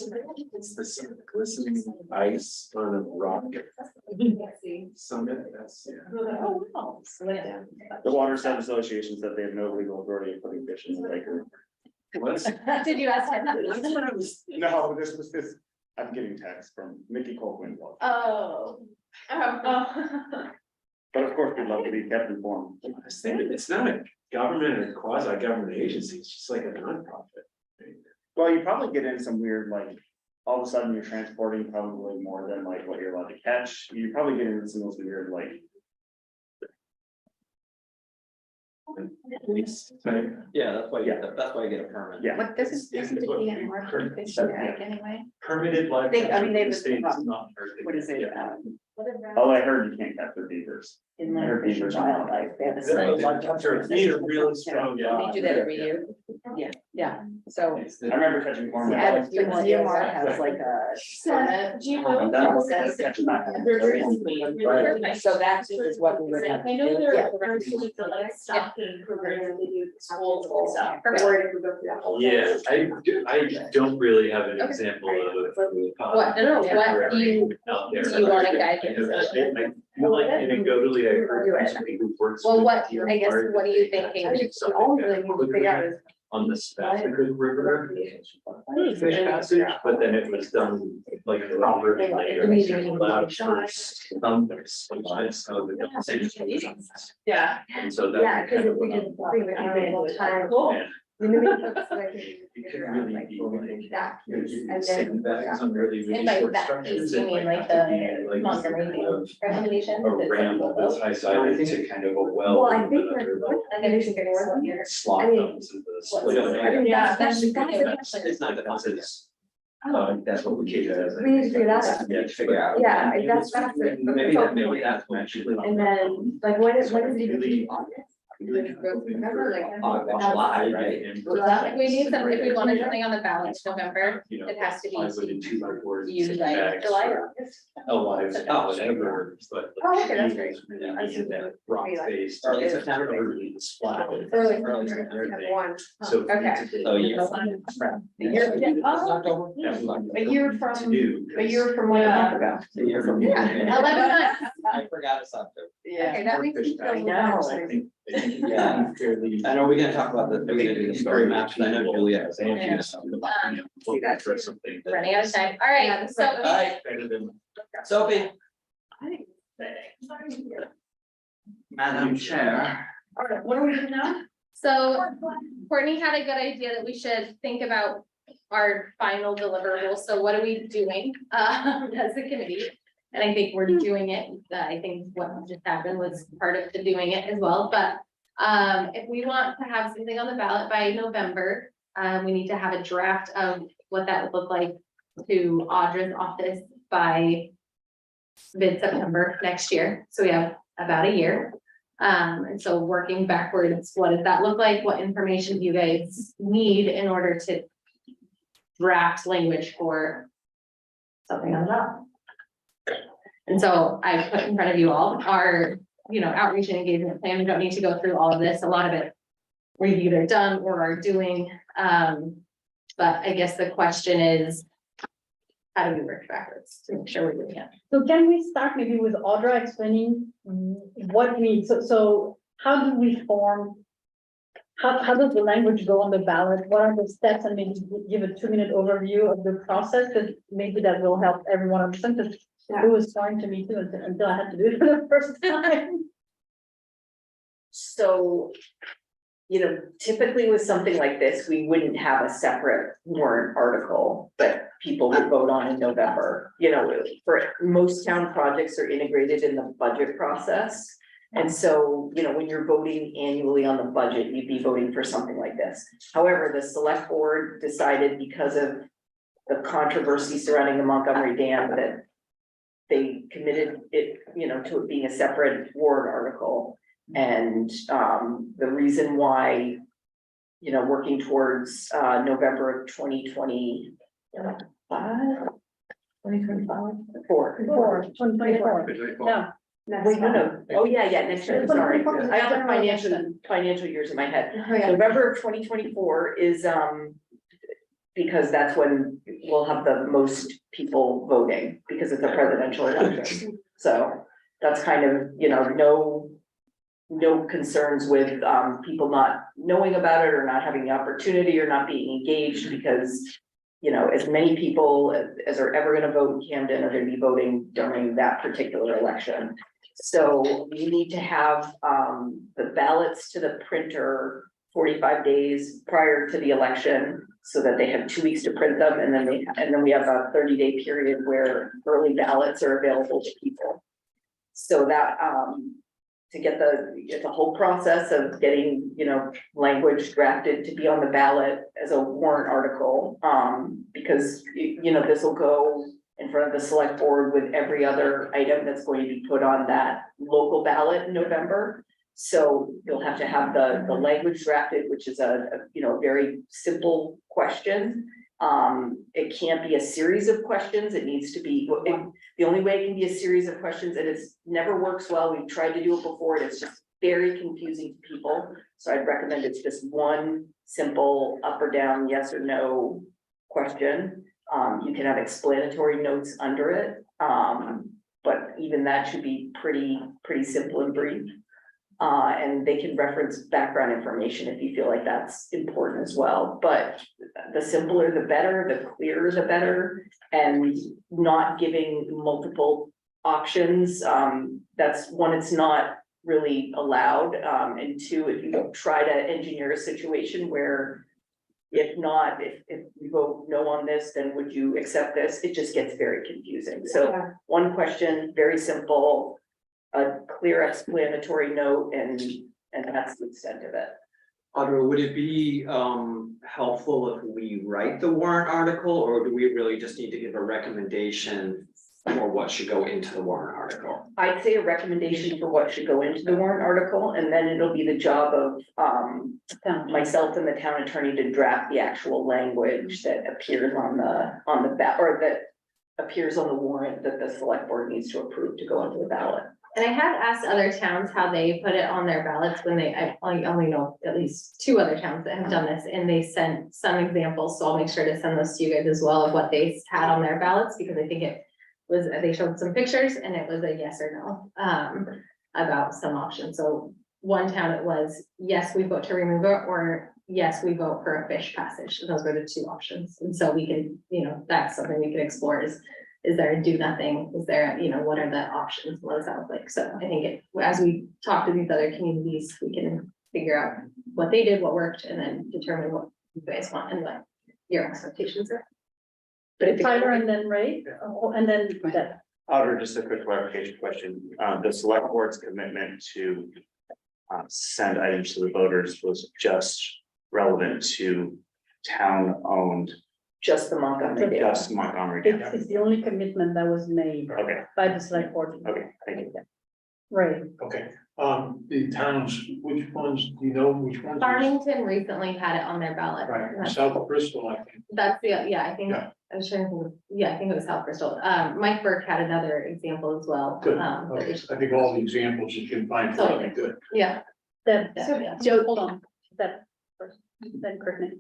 the glistening ice on a rock summit, that's, yeah. Oh, wow. The Waterside Association said they have no legal authority of putting fish in the lake. What's- Did you ask him? That's what I was. No, this was this, I'm getting text from Mickey Colquhoun. Oh. Oh. But of course, we'd love to be kept informed. I was thinking, it's not a government or quasi-government agency, it's just like a nonprofit. Well, you probably get in some weird all of a sudden you're transporting probably more than like what you're allowed to catch. You're probably getting into some of those weird like. Yeah, that's why I get a permit. Yeah. What, this is, isn't it being marketed this year, like, anyway? Permitted live. They- I mean, they- capture in the state is not hurting. What is it, Yeah. Oh, I heard you can't capture beavers. in I heard Fish and beavers. Wildlife, they have a They're site. live capture, it's a really strong. They do that every year. Yeah. Yeah, so. I remember catching corn. Yeah, DMR has like a. So that is what we would have. I know there Yeah. are the like stocking programs they do schools and stuff. Yeah, I don't really have an example of. What, no, what do you, Out there. do you want to guide Because us? I feel like anecdotally, I heard somebody who works. Well, with what, DMR I guess, what are you thinking? On the Spastic River. Fish passage, but then it was done like a robber later. Allowed for some supplies of the conversation. Yeah. And so that. because we didn't think we had able time. It could really be like. That piece, and Sitting then. back on really, And really by short that structures. piece, you it mean might like be the like Montgomery of recommendation? A ramp that's high sided to kind of a well. Well, I think another, we're, And then we should get more on here. Slot I mean, them to the. split. Yeah, It's not the concept. That's what we keep it as. We need to figure that out. Yeah, to figure out. Yeah, that's it. Maybe that's actually. And then, like, when is it Really- August? Remember, like. July, right? If we need some, if we wanted something on the ballot in November, You know, it has to be plywood and 2x4s, used like bags July for or August. Lives, whatever, but. Oh, okay, that's great. Yeah, that rock based. Early September. Really splat. Early. Early September, have one. So. Okay. Oh, yeah. A year from, To do. a year from when? ago. A year from. Yeah, 11 months. I forgot it's October. Okay, that makes me feel. I think. Yeah. Fairly. I know we're gonna talk about the, we're gonna do the story maps, and I know Julia has. Yeah. Look for something. that- Running out of time. All right, so. Alright, Better than. Sophie. Madam Chair. All right, what are we doing now? So Courtney had a good idea that we should think about our final deliverables. So what are we doing as a committee? And I think we're doing it. I think what just happened was part of the doing it as well. But if we want to have something on the ballot by November, we need to have a draft of what that would look like to Audra's office by mid-September next year. So we have about a year. And so working backwards, what does that look like? What information do you guys need in order to draft language for something on that? And so I put in front of you all our, outreach and engagement plan. We don't need to go through all of this. A lot of it we've either done or are doing. But I guess the question is, how do we work backwards to make sure we're doing it? So can we start maybe with Audra explaining what we, so how do we form? How does the language go on the ballot? What are the steps? And maybe give a 2-minute overview of the process, because maybe that will help everyone understand, because it was foreign to me too until I had to do it for the first time. So, typically with something like this, we wouldn't have a separate warrant article that people would vote on in November. For most town projects are integrated in the budget process. And so, when you're voting annually on the budget, you'd be voting for something like this. However, the select board decided, because of the controversy surrounding the Montgomery Dam, that they committed it, to it being a separate warrant article. And the reason why, working towards November of 2025. 2024. No. Wait, no. Oh, yeah, next year, sorry. I have the financial years in my head. November of 2024 is because that's when we'll have the most people voting, because it's a presidential election. So that's kind of, no concerns with people not knowing about it or not having the opportunity or not being engaged, because as many people as are ever going to vote in Camden are going to be voting during that particular election. So we need to have the ballots to the printer 45 days prior to the election. so that they have 2 weeks to print them, and then we have a 30-day period where early ballots are available to people. So that, to get the whole process of getting, language drafted to be on the ballot as a warrant article, because, this will go in front of the select board with every other item that's going to be put on that local ballot in November. So you'll have to have the language drafted, which is a very simple question. It can't be a series of questions. It needs to be, the only way it can be a series of questions, and it's never works well. We've tried to do it before, and it's just very confusing to people. So I'd recommend it's just one simple up or down, yes or no question. You can have explanatory notes under it. But even that should be pretty simple and brief. And they can reference background information if you feel like that's important as well. But the simpler, the better, the clearer, the better, and not giving multiple options. That's one, it's not really allowed. And two, if you try to engineer a situation where if not, if you vote no on this, then would you accept this? It just gets very confusing. So one question, very simple, a clear explanatory note, and that's the extent of it. Audra, would it be helpful if we write the warrant article, or do we really just need to give a recommendation for what should go into the warrant article? I'd say a recommendation for what should go into the warrant article, and then it'll be the job of myself and the town attorney to draft the actual language that appears on the ballot, or that appears on the warrant that the select board needs to approve to go into the ballot. And I have asked other towns how they put it on their ballots when I only know at least 2 other towns that have done this, and they sent some examples, so I'll make sure to send those to you guys as well of what they had on their ballots, because I think they showed some pictures and it was a yes or no, about some options. So one town it was, yes, we vote to remove it, or yes, we vote for a fish passage. Those were the 2 options. And so we can, that's something we can explore is there a do nothing? Is there, what are the options? What does that look like? So I think as we talk to these other communities, we can figure out what they did, what worked, and then determine what you guys want and what your expectations are. But if Tyler and then Ray, and then Deb. Audra, just a quick clarification question. The select board's commitment to send items to the voters was just relevant to town-owned, Just the Montgomery. just Montgomery. It's the only commitment that was made Okay, by the select board. okay, thank you. Right. Okay, the towns, which ones, do you know which ones? Farmington recently had it on their ballot. Right, That's- south of Bristol, I think. That's I think, Yeah. I was trying to think, I think it was South Bristol. Mike Burke had another example as well. Good, that we okay, should- I think all the examples you can find for it, good. Yeah, Deb, Yeah. Joe, hold on. Deb first, then Courtney.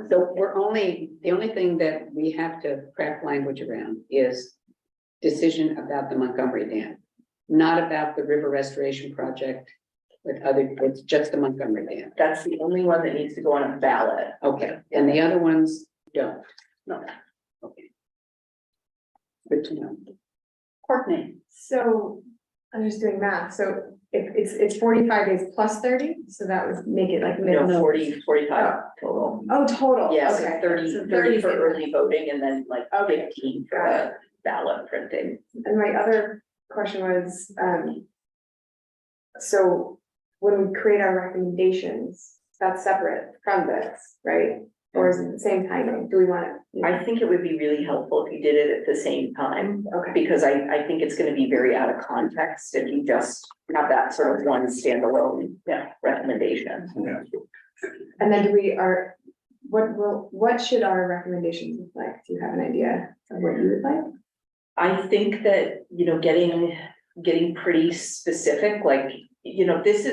So the only thing that we have to craft language around is decision about the Montgomery Dam, not about the river restoration project it's just the Montgomery Dam. That's the only one that needs to go on a ballot. Okay, and the other ones don't. No. Okay. Good to know. Courtney, So I'm just doing math. So if it's 45 days plus 30, so that would make it like No, middle. 45 total. Oh, total. Yeah, so Okay. 30 So 30 for 30 early voting, and then like Okay. 15 for Got the ballot printing. And my other question was, so when we create our recommendations, that's separate from this, right? Or is it the same timing? Do we want to? I think it would be really helpful if you did it at the same time, Okay, because I think it's gonna be very out of context if you just have that sort of one standalone recommendation. and then what should our recommendations look like? Do you have an idea of what you would like? I think that, getting pretty specific, like, this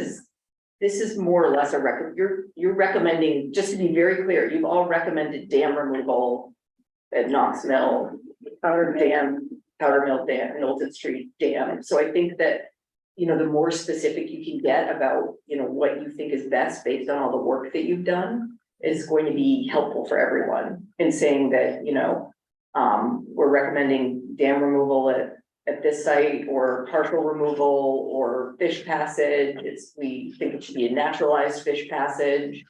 is more or less a record, you're recommending, just to be very clear, you've all recommended dam removal at Knox Mill, Powder Mill Dam, Knowlton Street Dam. So I think that, the more specific you can get about, what you think is best based on all the work that you've done is going to be helpful for everyone in saying that, we're recommending dam removal at this site, or partial removal, or fish passage. We think it should be a naturalized fish passage.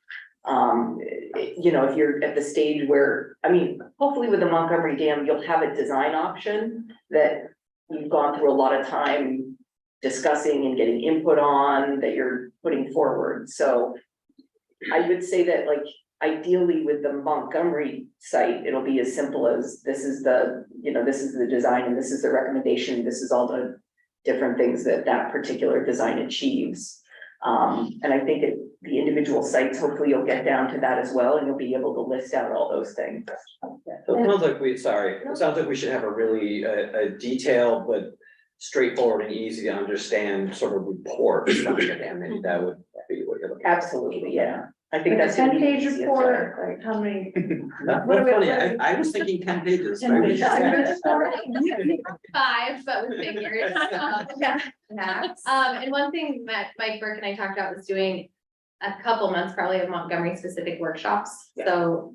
if you're at the stage where, I mean, hopefully with the Montgomery Dam, you'll have a design option that you've gone through a lot of time discussing and getting input on that you're putting forward. So I would say that like ideally with the Montgomery site, it'll be as simple as this is the design and this is the recommendation. This is all the different things that that particular design achieves. And I think the individual sites, hopefully you'll get down to that as well, and you'll be able to list out all those things. So it sounds like it sounds like we should have a really, a detailed but straightforward and easy to understand sort of report. And maybe that would be what you're looking for. Absolutely, yeah. I think Like a that's. gonna be 10-page easiest, report, like how many? Well, What are we- funny, I was thinking 10 pages. 10 pages. 5, but with figures. Yeah. And one thing that Mike Burke and I talked about was doing a couple months probably of Montgomery specific workshops. So,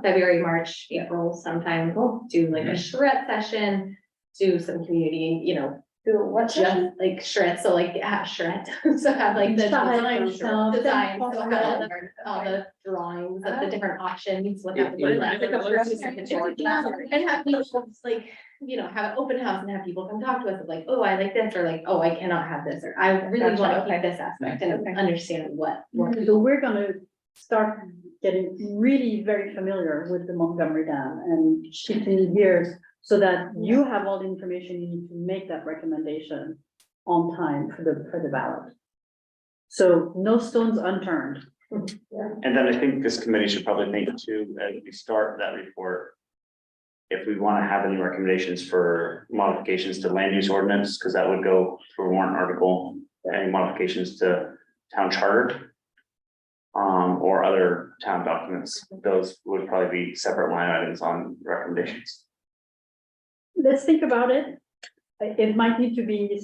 February, March, April, sometime we'll do like a charrette session, do some community, Do what? just like charrette, so like charrette, so have like the design, so have all the drawings of the different options, what have you. And have people like, have an open house and have people come talk to us of like, oh, I like this, or like, oh, I cannot have this, or I really Gotcha, wanna okay. keep this aspect and understand what. So we're gonna start getting really very familiar with the Montgomery Dam and shifting gears so that you have all the information you need to make that recommendation on time for the ballot. So no stones unturned. And then I think this committee should probably think too, as we start that report. If we want to have any recommendations for modifications to land use ordinance, because that would go for warrant article, any modifications to town charter. Or other town documents, those would probably be separate line items on recommendations. Let's think about it. It might need to be,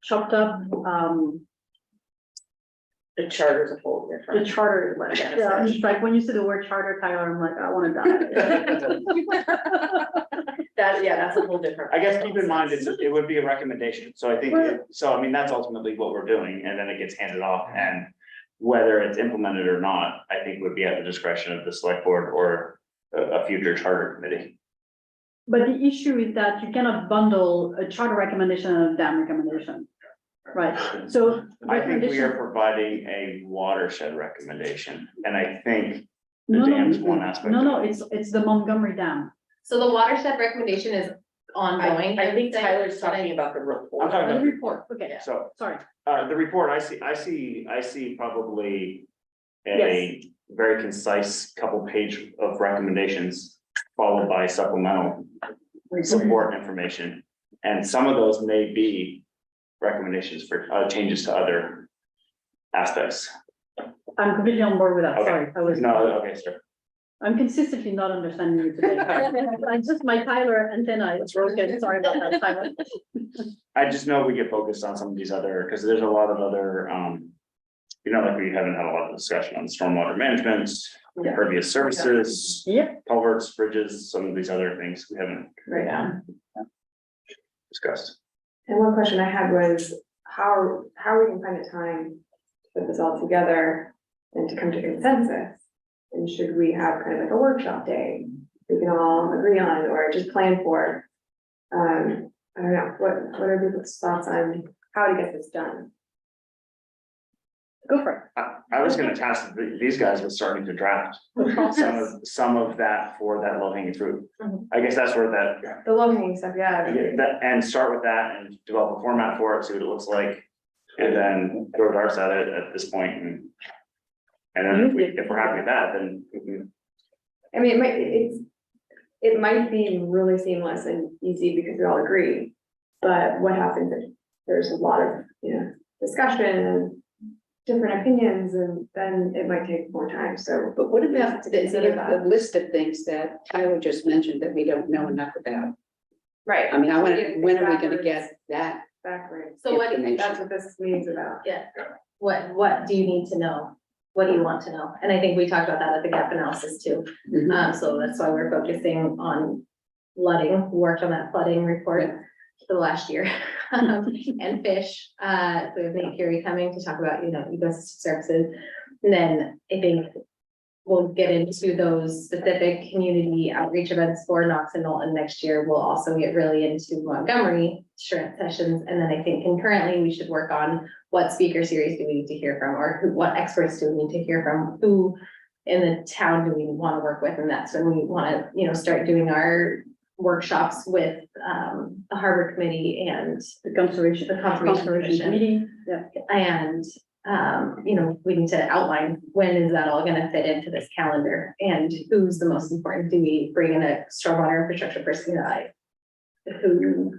chopped up, The charter's a whole the different. charter. Yeah, it's like when you say the word charter, Tyler, I'm like, I wanna die. That's a whole different. I guess keep in mind, it would be a recommendation, so I think, I mean, that's ultimately what we're doing, and then it gets handed off, and. Whether it's implemented or not, I think would be at the discretion of the select board or a future charter committee. But the issue is that you cannot bundle a charter recommendation and a dam recommendation. Right, so. I think we are recommendation- providing a watershed recommendation, and I think the No, dam's one aspect. No, it's the Montgomery Dam. So the watershed recommendation is ongoing. I think would say, Tyler's but I- talking about the I'm report. talking The about, report, okay, so, sorry. the report, I see probably a very concise couple page of recommendations, followed by supplemental support information. And some of those may be recommendations for changes to other aspects. I'm completely on board with that, Okay. sorry, No, okay, sir. I'm consistently not understanding you today. I just, my Tyler antenna is broken, sorry about that, Tyler. I just know we get focused on some of these other, because there's a lot of other, like we haven't had a lot of discussion on stormwater management, Yeah. impervious services, Yep, culverts, bridges, some of these other things we haven't discussed. And one question I had was how we can find a time to put this all together and to come to consensus? And should we have kind of like a workshop day we can all agree on or just plan for? I don't know, what are people's thoughts on how to get this done? go for I was gonna task these guys with starting to draft it. some of that for that low hanging fruit. Mhm. I guess that's where that, The low hanging stuff, yeah. and start with that and develop a format for it, see what it looks like. And then throw darts at it at this point and. And then if we're happy with that, then we can. I mean, it might be really seamless and easy because we all agree. But what happens if there's a lot of, discussion and different opinions, and then it might take more time, so. But what about To consider the that. list of things that Tyler just mentioned that we don't know enough about? Right. I mean, when are we gonna get that Backwards. So what, information? That's what this meeting's about. what do you need to know? What do you want to know? And I think we talked about that at the gap analysis too. Mhm. So that's why we're focusing on flooding, worked on that flooding report Yeah. for the last year. And fish, so we have Nate Fury coming to talk about, ecosystem services. And then I think we'll get into those specific community outreach events for Knox and Knowlton next year. We'll also get really into Montgomery strength sessions. And then I think concurrently, we should work on what speaker series do we need to hear from, or what experts do we need to hear from, who in the town do we want to work with? And that's when we want to, you know, start doing our workshops with the harbor committee and The conservation Commission. meeting, yeah. And, you know, we need to outline when is that all gonna fit into this calendar and who's the most important? Do we bring in a stormwater infrastructure person? Who?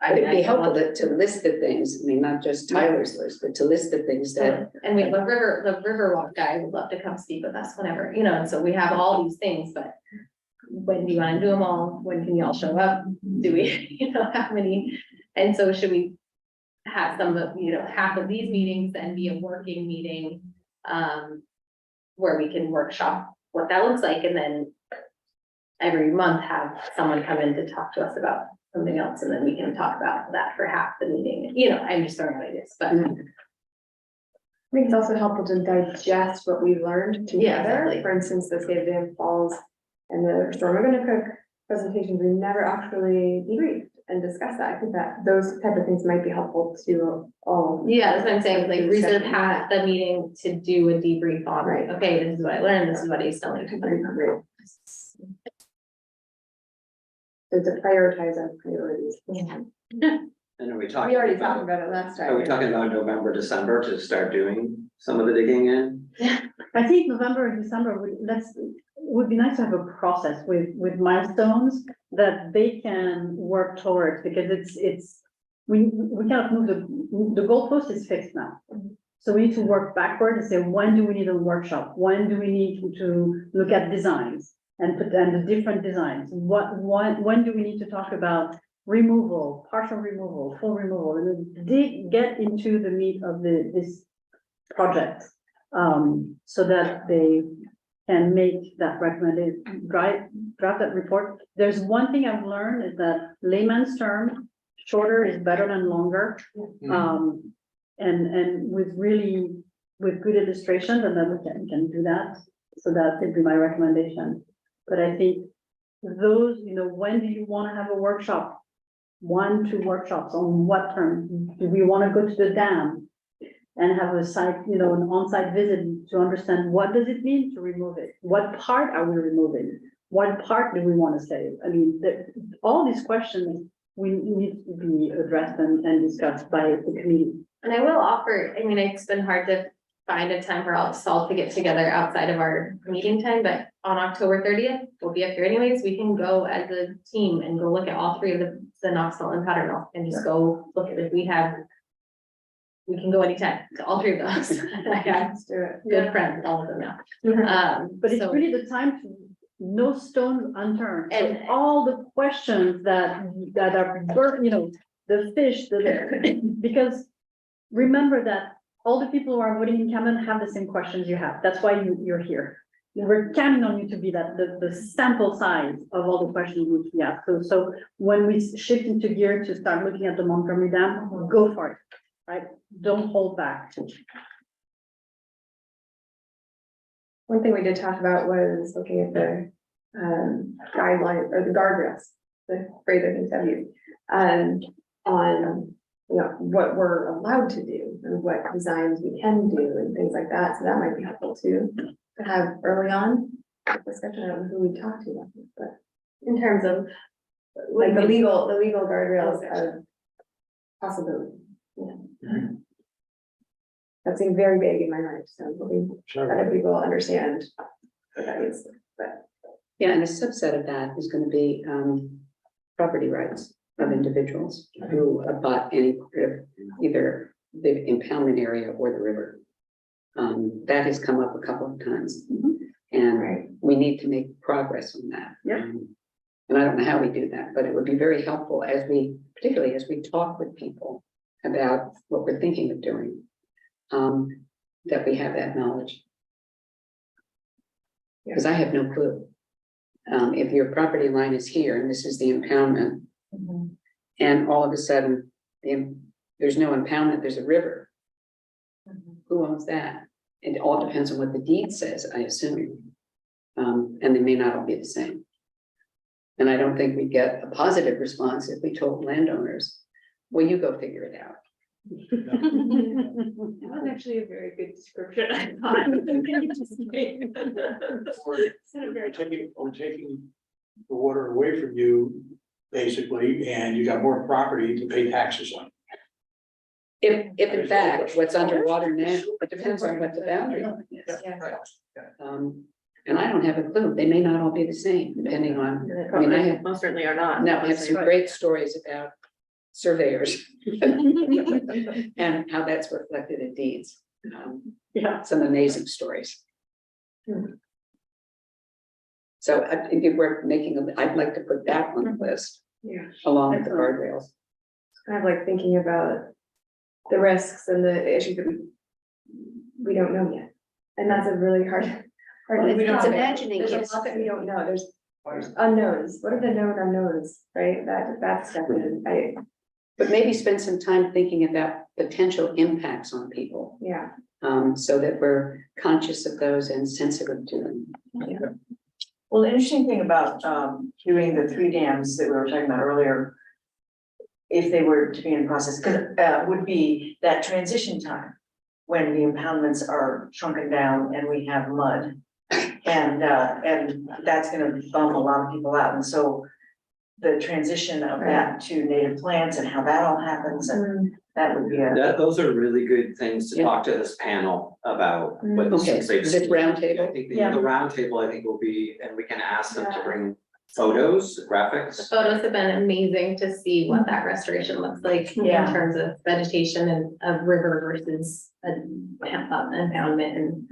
It'd be helpful to list the things, I mean, not just Tyler's list, but to list the things that, And we have the river walk guy would love to come speak with us whenever, you know, and so we have all these things, but when do you wanna do them all? When can you all show up? Do we, you know, how many? And so should we have some of, you know, half of these meetings then be a working meeting, where we can workshop what that looks like, and then every month have someone come in to talk to us about something else, and then we can talk about that for half the meeting, you know, I'm just throwing out ideas, but. I think it's also helpful to digest what we've learned Yeah, together. exactly. For instance, the State of Dam Falls and the Storm Megunticook presentations, we never actually debriefed and discussed that. I think that those type of things might be helpful to all. Yeah, that's what I'm saying, like reserve half the meeting to do a debrief on, Right. okay, this is what I learned, this is what he's telling me. So to prioritize our priorities. And are we talking? We already talked about it last time. Are we talking about November, December to start doing some of the digging in? I think November and December would be nice to have a process with milestones that they can work towards, because we cannot move the goalpost is fixed now. So we need to work backward and say, when do we need a workshop? When do we need to look at designs and the different designs? When do we need to talk about removal, partial removal, full removal, and then get into the meat of this project, so that they can make that recommended, draft that report. There's one thing I've learned is that layman's term, shorter is better than longer. And with good illustrations, and then we can do that. So that would be my recommendation. But I think those, you know, when do you want to have a workshop? 1-2 workshops on what term? Do we want to go to the dam and have a site, you know, an on-site visit to understand what does it mean to remove it? What part are we removing? What part do we want to save? I mean, all these questions we need to be addressed and discussed by the committee. And I will offer, I mean, it's been hard to find a time for us all to get together outside of our meeting time, but on October 30th, we'll be up here anyways. We can go as a team and go look at all three of the Knoxville and Powder Mill and just go look at it. We can go anytime to all three of those. I have Let's do it. good friends with all of them now. But it's So- really the time to, no stone unturned, And- and all the questions that are, you know, the fish, because remember that all the people who are voting in Camden have the same questions you have. That's why you're here. We're counting on you to be the sample size of all the questions which we ask. So when we shift into gear to start looking at the Montgomery Dam, go for it, right? Don't hold back. One thing we did talk about was looking at the guideline or the guardrails, the phrase I think that you, on, you know, what we're allowed to do and what designs we can do and things like that. So that might be helpful too, to have early on discussion of who we talk to about this, but In terms of. like the legal guardrails of possibility. That seemed very vague in my mind, so I'm hoping other people understand what that means, but. yeah, and a subset of that is going to be property rights of individuals who abut any part of either the impoundment area or the river. That has come up a couple of times, and Right. we need to make progress on that. Yep. And I don't know how we do that, but it would be very helpful particularly as we talk with people about what we're thinking of doing, that we have that knowledge. Because I have no clue. If your property line is here and this is the impoundment, and all of a sudden, there's no impoundment, there's a river. Who owns that? it all depends on what the deed says, I assume. And they may not all be the same. And I don't think we get a positive response if we told landowners, well, you go figure it out. That was actually a very good description, I thought. We're taking the water away from you, basically, and you got more property to pay taxes on. If in fact, what's underwater now, it depends on what the boundary line is. And I don't have a clue, they may not all be the same, depending on, I mean, I have, Most certainly are not. now I have some great stories about surveyors. And how that's reflected in deeds. Some amazing stories. So I think if we're making, I'd like to put that on the list Yeah, along with the guardrails. kind of like thinking about the risks and the issues that we don't know yet. And that's a really hard. It's imagining, There's yes. a lot that we don't know, there's unknowns, what are the known unknowns, right, that's definitely, But maybe spend some time thinking about potential impacts on people. yeah. So that we're conscious of those and sensitive to them. Well, the interesting thing about doing the 3 dams that we were talking about earlier, if they were to be in process, would be that transition time when the impoundments are shrunken down and we have mud. And that's gonna bum a lot of people out. And so the transition of that to native plants and how that all happens, and that would be Those are really good things to talk to this panel about. Okay, this round I table. think the round table, I think will be, and we can ask them to bring photos, The graphics. photos have been amazing to see what that restoration looks like in Yeah. terms of vegetation and of river versus impoundment and,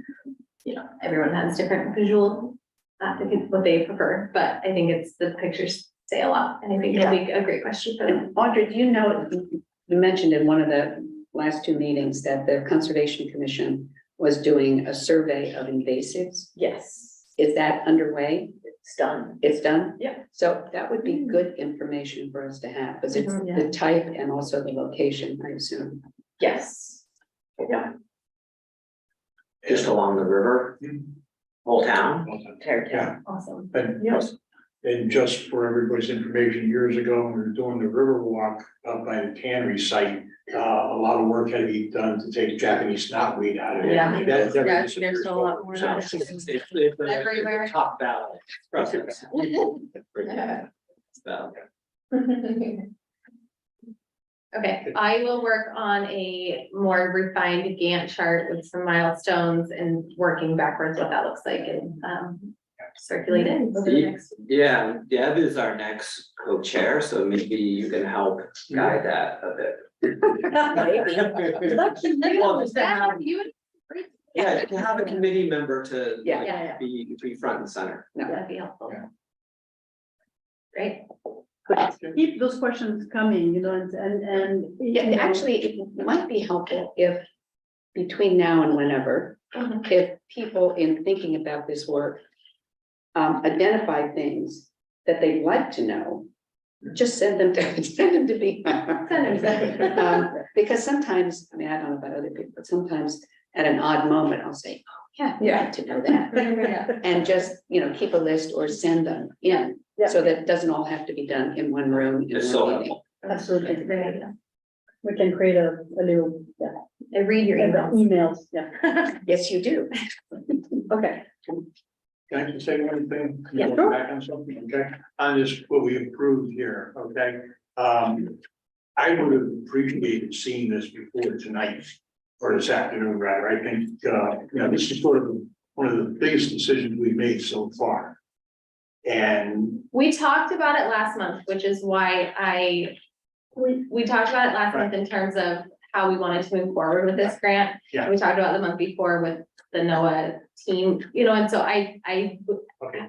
you know, everyone has different visual, I think it's what they prefer, but I think it's the pictures say a lot, and I think it'll be a great question for them. And Audrey, do you know, you mentioned in one of the last 2 meetings that the Conservation Commission was doing a survey of invasives. Yes, Is that underway? it's done. It's done? Yeah. So that would be good information for us to have, because it's Mhm, yeah. the type and also the location, I assume. Yes. Yeah, Just along the river, whole town. tear Yeah. down, awesome. And, Yes. and just for everybody's information, years ago, when we were doing the river walk up by the tannery site, a lot of work had to be done to take Japanese knotweed out of it. Yeah. That Yeah, disappears there's still a lot more so- to It's Everywhere. a top ballot process. So, Okay, I will work on a more refined Gantt chart with some milestones and working backwards what that looks like and circulate it over the next. yeah, Deb is our next co-chair, so maybe you can help guide that a bit. Yeah, to have a committee member to Yeah. Yeah. be front and center. That'd be helpful. Yeah. Great. Keep those questions coming, you know, and. Yeah, actually, it might be helpful if between now and whenever, if people in thinking about this work identify things that they'd like to know, just send them to me. Because sometimes, I mean, I don't know about other people, but sometimes at an odd moment, I'll say, oh, yeah, I'd like to know that. And just, you know, keep a list or send them in, so that it doesn't all have to be done in one room. in It's one so meeting. helpful. Absolutely. We can create a little, I read your emails. emails, yeah. Yes, you do. Okay. Can I just say one thing? Yeah, Go sure. Back on something, okay, on this, what we approved here, okay? I would have appreciated seeing this before tonight, or this afternoon, rather, I think, you know, this is sort of one of the biggest decisions we've made so far. And, We talked about it last month, which is why we talked about it last month in terms of how we wanted to move forward with this grant. Yeah. We talked about it the month before with the NOAA team, you know, and so I okay.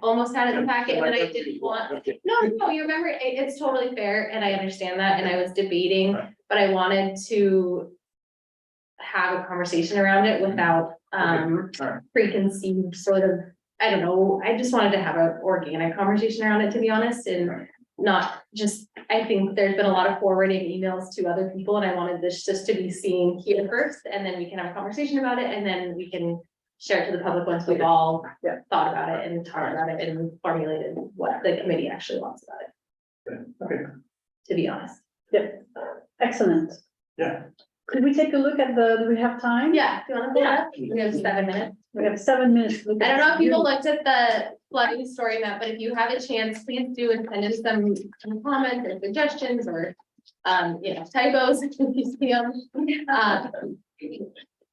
almost had it in the packet, and then I didn't want. Okay. No, you remember, it's totally fair, and I understand that, and I was debating, Right. but I wanted to have a conversation around it without, Alright. preconceived sort of, I don't know, I just wanted to have an organic conversation around it, to be honest, and Right. not just, I think there's been a lot of forwarding emails to other people, and I wanted this just to be seen here first, and then we can have a conversation about it, and then we can share it to the public once we've all Yeah. thought about it and talked about it and formulated what the committee actually wants about it. Okay. To be honest. Excellent. Yeah. Could we take a look at do we have time? Yeah, do you wanna pull it up? We have 7 minutes. We have 7 minutes. to look I at don't know if people this. looked at the flooding story map, but if you have a chance, please do and send in some comments or suggestions or. Typos, if you see them.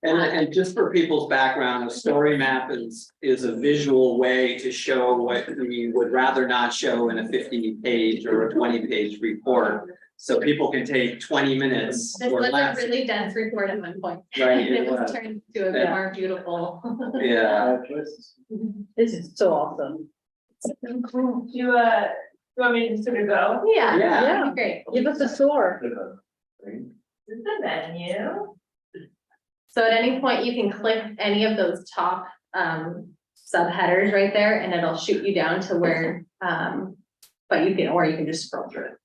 And just for people's background, a story map is a visual way to show what we would rather not show in a 50-page or a 20-page report. So people can take 20 minutes This or was a less. really dense report at one point. Right, And it it was was. turned to a bit Yeah. more beautiful. Yeah, This is so awesome. Do you want me to sort of go? Yeah, Yeah. that'd be great. Give us a tour. This is the venue. So at any point, you can click any of those top subheaders right there and it'll shoot you down to where, but you can just scroll through it.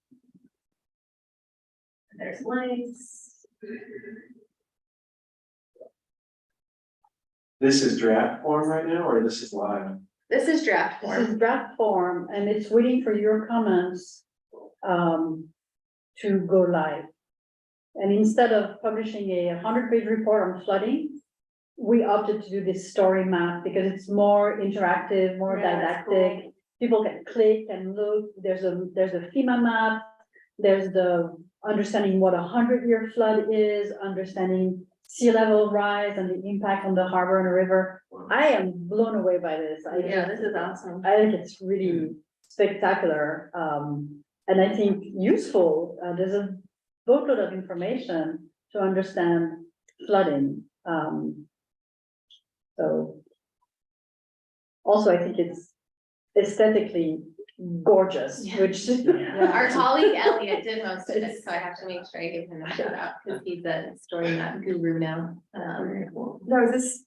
There's links. This is draft form right now, or this is live? This is draft This form. is draft form and it's waiting for your comments to go live. And instead of publishing a 100-page report on flooding, we opted to do this story map because it's more interactive, more Yeah, that's didactic. People can click and look. There's a FEMA map. There's the understanding what a 100-year flood is, understanding sea level rise and the impact on the harbor and the river. I am blown away by this. This is awesome. I think it's really spectacular, and I think useful. There's a boatload of information to understand flooding. So also, I think it's aesthetically gorgeous, which. Our colleague Elliot did most of it, so I have to make sure I give him a shout out because he's a story map guru now. No, is this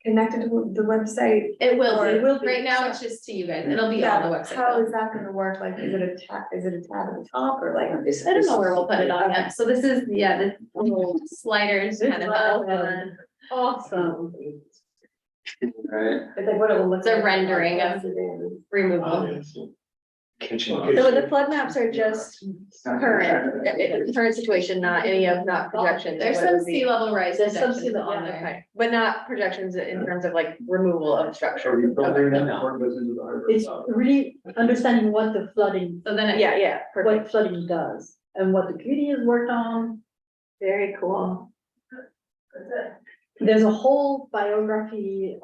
connected to the website? It will It will be. Right now, it's just to you guys. It'll be on the website. How though. is that gonna work? Like, is it a tab at the top or like? I don't know where we'll put it on yet. So this is, the little sliders kind of up. Awesome. right. It's like what it will look It's a like. rendering of removal. Kitchen. So the flood maps are just Current situation, not any of, not projections. There's some sea level rise There's some sea projections level, on yeah, there. But not projections in terms of like removal of structure. Are you building that No. before it goes into the harbor? It's really understanding what the flooding, So then. Yeah, perfect. what flooding does and what the community has worked on. Very cool. There's a whole biography,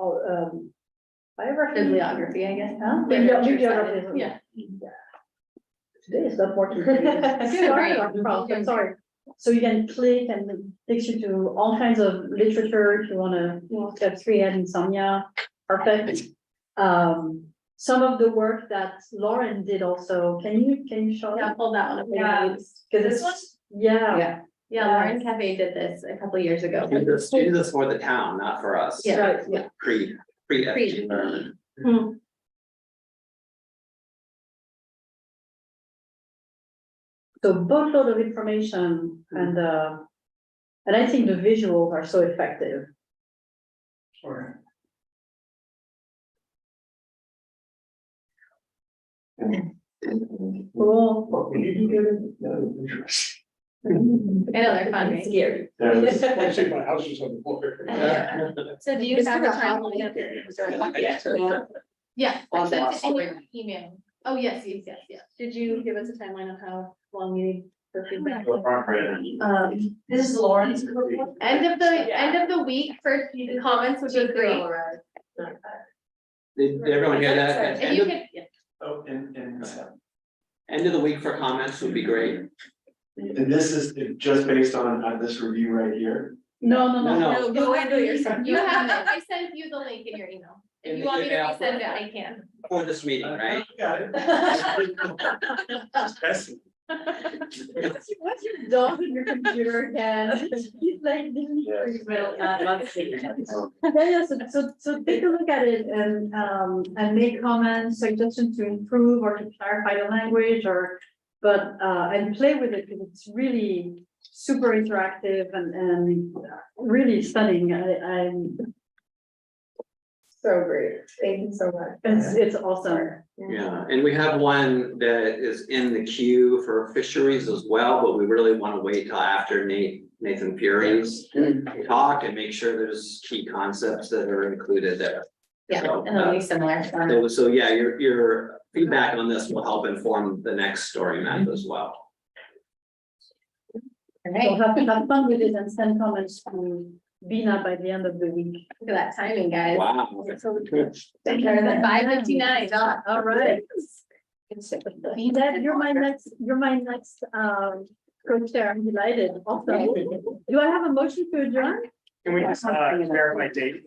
Bibliography, I guess. Huh? Literature Bibliography. side, yeah. Today is not working. Sorry, I'm sorry. So you can click and it takes you to all kinds of literature if you wanna get three-head insomnia, perfect. Some of the work that Lauren did also, can you show Yeah, that? pull that one up. Yeah. Cause it's, yeah. Yeah, Lauren Cafe did this a couple years ago. Do this for the town, not for us. Yeah. Right, yeah. Pre environment. So boatload of information and I think the visuals are so effective. Sorry. Cool. Well, we need to get it. No, interesting. I know, they're fun, right? Scary. That was- Actually, my house is on the floor. So do you Just have for a the timeline? Yeah, I On sent that it in your email. Oh, yes. Did you give us a timeline of how long you need for feedback? This is Lauren's. End of the week for the comments would be great. Did everyone hear that? If you could, yeah. Oh, and End of the week for comments would be great. this is just based on this review right here. No. No. Go into it yourself. You have, I sent you the link in your email. If you want me to resend it, I can. For this meeting, right? Got it. That's- What's your dog on your computer again? He's like, delete your email. Yeah, so take a look at it and make comments, suggestions to improve or to clarify the language and play with it because it's really super interactive and really stunning. So great. Thank you so much. It's awesome. Yeah, and we have one that is in the queue for fisheries as well, but we really want to wait till after Nathan Fury's talk and make sure there's key concepts that are included there. Yeah, So, and it'll be similar. So yeah, your feedback on this will help inform the next story map as well. All So right, have fun with it and send comments to Bina by the end of the week. look at that timing, guys. Wow. Better than 5:59. All right. Bina, you're my next, co-chair. I'm delighted. Awesome. Do I have a motion to adjourn? Can we just verify date?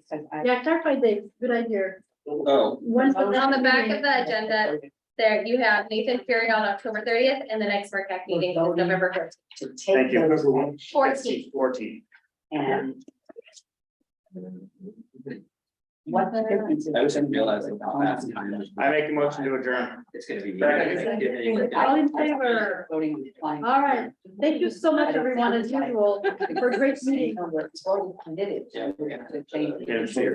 Yeah, clarify dates. Good idea. Oh, When's On the back of the agenda, there you have Nathan Fury on October 30th and the next MRCAC meeting is November 1st. To take Thank you. those 14th. 14. and. What the difference is? I didn't realize how fast time is. I make the motion to adjourn. It's gonna be. All in favor? Voting is fine. All right. Thank you so much, everyone, as usual, for a great meeting. It's already committed Yeah. to change. Yeah, sure.